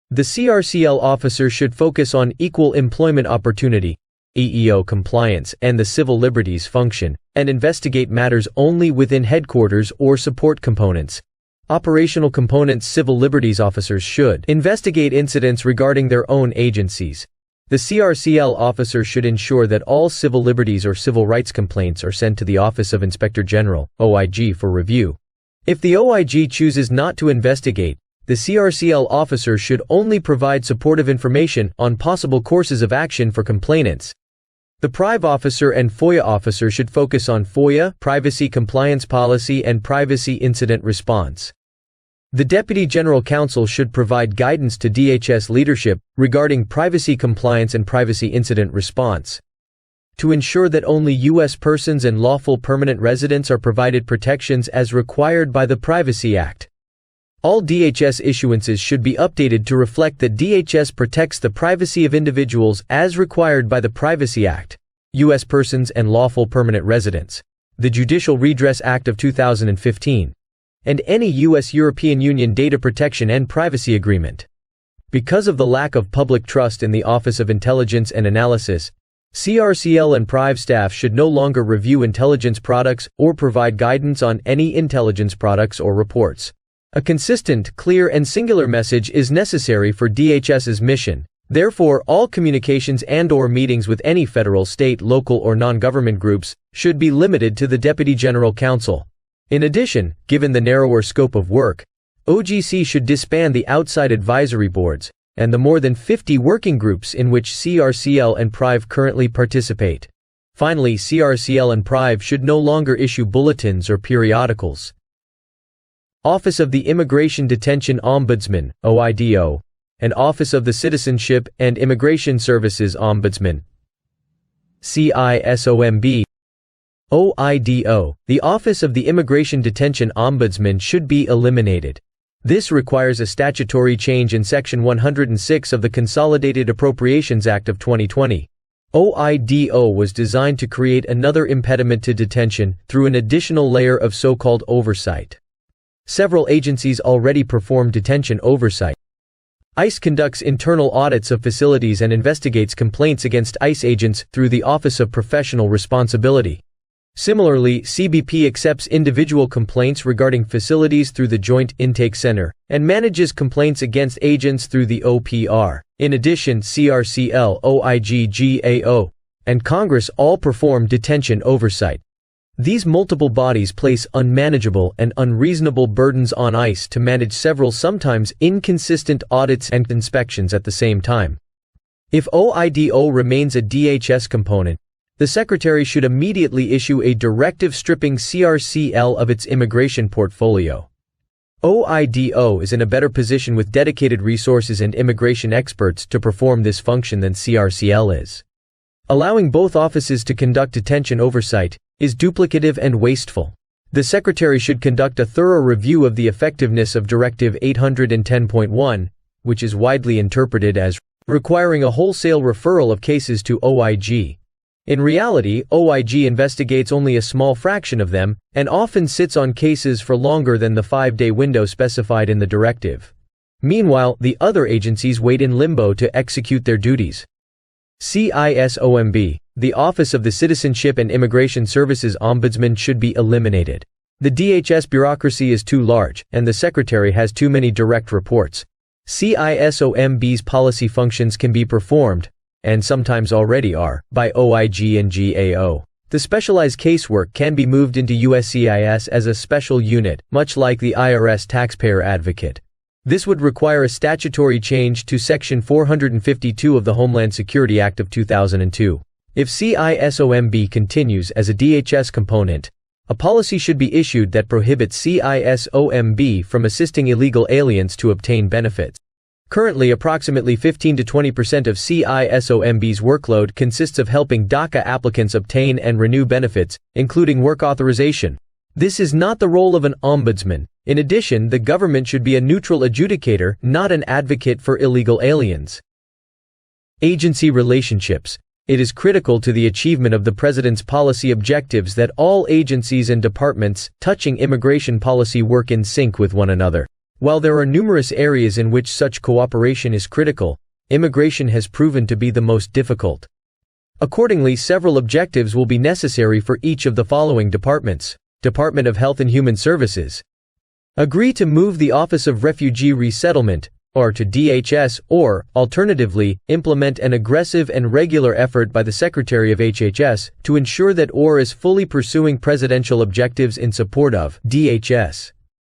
The CRCL officer should focus on equal employment opportunity, EEO compliance, and the civil liberties function, and investigate matters only within headquarters or support components. Operational components civil liberties officers should investigate incidents regarding their own agencies. The CRCL officer should ensure that all civil liberties or civil rights complaints are sent to the Office of Inspector General, OIG, for review. If the OIG chooses not to investigate, the CRCL officer should only provide supportive information on possible courses of action for complainants. The PRIV officer and FOIA officer should focus on FOIA, privacy compliance policy, and privacy incident response. The Deputy General Counsel should provide guidance to DHS leadership regarding privacy compliance and privacy incident response. To ensure that only U.S. persons and lawful permanent residents are provided protections as required by the Privacy Act. All DHS issuances should be updated to reflect that DHS protects the privacy of individuals as required by the Privacy Act, U.S. persons and lawful permanent residents, the Judicial Redress Act of 2015, and any U.S.-European Union Data Protection and Privacy Agreement. Because of the lack of public trust in the Office of Intelligence and Analysis, CRCL and PRIV staff should no longer review intelligence products or provide guidance on any intelligence products or reports. A consistent, clear, and singular message is necessary for DHS's mission. Therefore, all communications and/or meetings with any federal, state, local, or non-government groups should be limited to the Deputy General Counsel. In addition, given the narrower scope of work, OGC should disband the outside advisory boards and the more than 50 working groups in which CRCL and PRIV currently participate. Finally, CRCL and PRIV should no longer issue bulletins or periodicals. Office of the Immigration Detention Ombudsman, OIDO, and Office of the Citizenship and Immigration Services Ombudsman, CISOMB, OIDO. The Office of the Immigration Detention Ombudsman should be eliminated. This requires a statutory change in Section 106 of the Consolidated Appropriations Act of 2020. OIDO was designed to create another impediment to detention through an additional layer of so-called oversight. Several agencies already perform detention oversight. ICE conducts internal audits of facilities and investigates complaints against ICE agents through the Office of Professional Responsibility. Similarly, CBP accepts individual complaints regarding facilities through the Joint Intake Center and manages complaints against agents through the OPR. In addition, CRCL, OIG, GAO, and Congress all perform detention oversight. These multiple bodies place unmanageable and unreasonable burdens on ICE to manage several sometimes inconsistent audits and inspections at the same time. If OIDO remains a DHS component, the Secretary should immediately issue a directive stripping CRCL of its immigration portfolio. OIDO is in a better position with dedicated resources and immigration experts to perform this function than CRCL is. Allowing both offices to conduct detention oversight is duplicative and wasteful. The Secretary should conduct a thorough review of the effectiveness of Directive 810.1, which is widely interpreted as requiring a wholesale referral of cases to OIG. In reality, OIG investigates only a small fraction of them, and often sits on cases for longer than the 5-day window specified in the directive. Meanwhile, the other agencies wait in limbo to execute their duties. CISOMB, the Office of the Citizenship and Immigration Services Ombudsman, should be eliminated. The DHS bureaucracy is too large, and the Secretary has too many direct reports. CISOMB's policy functions can be performed, and sometimes already are, by OIG and GAO. The specialized casework can be moved into USCIS as a special unit, much like the IRS taxpayer advocate. This would require a statutory change to Section 452 of the Homeland Security Act of 2002. If CISOMB continues as a DHS component, a policy should be issued that prohibits CISOMB from assisting illegal aliens to obtain benefits. Currently, approximately 15 to 20% of CISOMB's workload consists of helping DACA applicants obtain and renew benefits, including work authorization. This is not the role of an ombudsman. In addition, the government should be a neutral adjudicator, not an advocate for illegal aliens. Agency relationships. It is critical to the achievement of the President's policy objectives that all agencies and departments touching immigration policy work in sync with one another. While there are numerous areas in which such cooperation is critical, immigration has proven to be the most difficult. Accordingly, several objectives will be necessary for each of the following departments. Department of Health and Human Services. Agree to move the Office of Refugee Resettlement, or to DHS, or, alternatively, implement an aggressive and regular effort by the Secretary of HHS to ensure that OR is fully pursuing presidential objectives in support of DHS.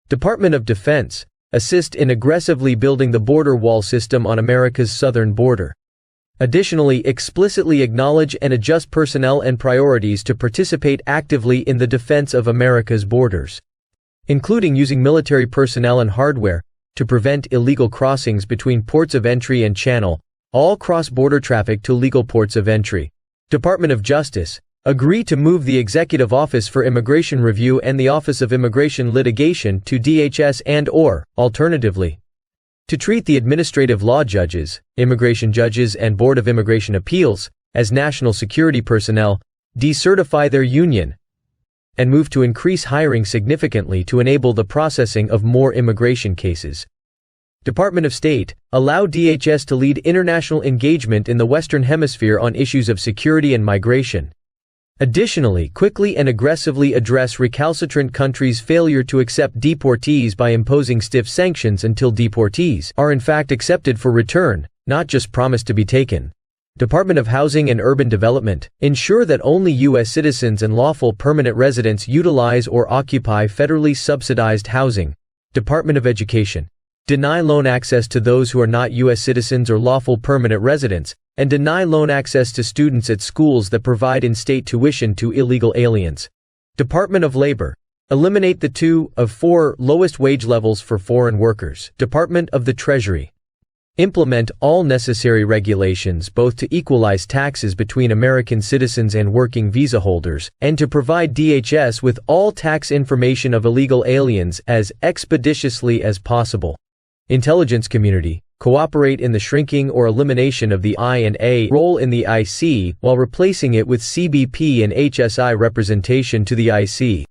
Department of Defense. Assist in aggressively building the border wall system on America's southern border. Additionally, explicitly acknowledge and adjust personnel and priorities to participate actively in the defense of America's borders, including using military personnel and hardware to prevent illegal crossings between ports of entry and channel all cross-border traffic to legal ports of entry. Department of Justice. Agree to move the Executive Office for Immigration Review and the Office of Immigration Litigation to DHS and/or, alternatively, to treat the administrative law judges, immigration judges and Board of Immigration Appeals as national security personnel, decertify their union, and move to increase hiring significantly to enable the processing of more immigration cases. Department of State. Allow DHS to lead international engagement in the Western Hemisphere on issues of security and migration. Additionally, quickly and aggressively address recalcitrant countries' failure to accept deportees by imposing stiff sanctions until deportees are in fact accepted for return, not just promised to be taken. Department of Housing and Urban Development. Ensure that only U.S. citizens and lawful permanent residents utilize or occupy federally subsidized housing. Department of Education. Deny loan access to those who are not U.S. citizens or lawful permanent residents, and deny loan access to students at schools that provide in-state tuition to illegal aliens. Department of Labor. Eliminate the 2 of 4 lowest wage levels for foreign workers. Department of the Treasury. Implement all necessary regulations both to equalize taxes between American citizens and working visa holders, and to provide DHS with all tax information of illegal aliens as expeditiously as possible. Intelligence community. Cooperate in the shrinking or elimination of the I&A role in the IC while replacing it with CBP and HSI representation to the IC.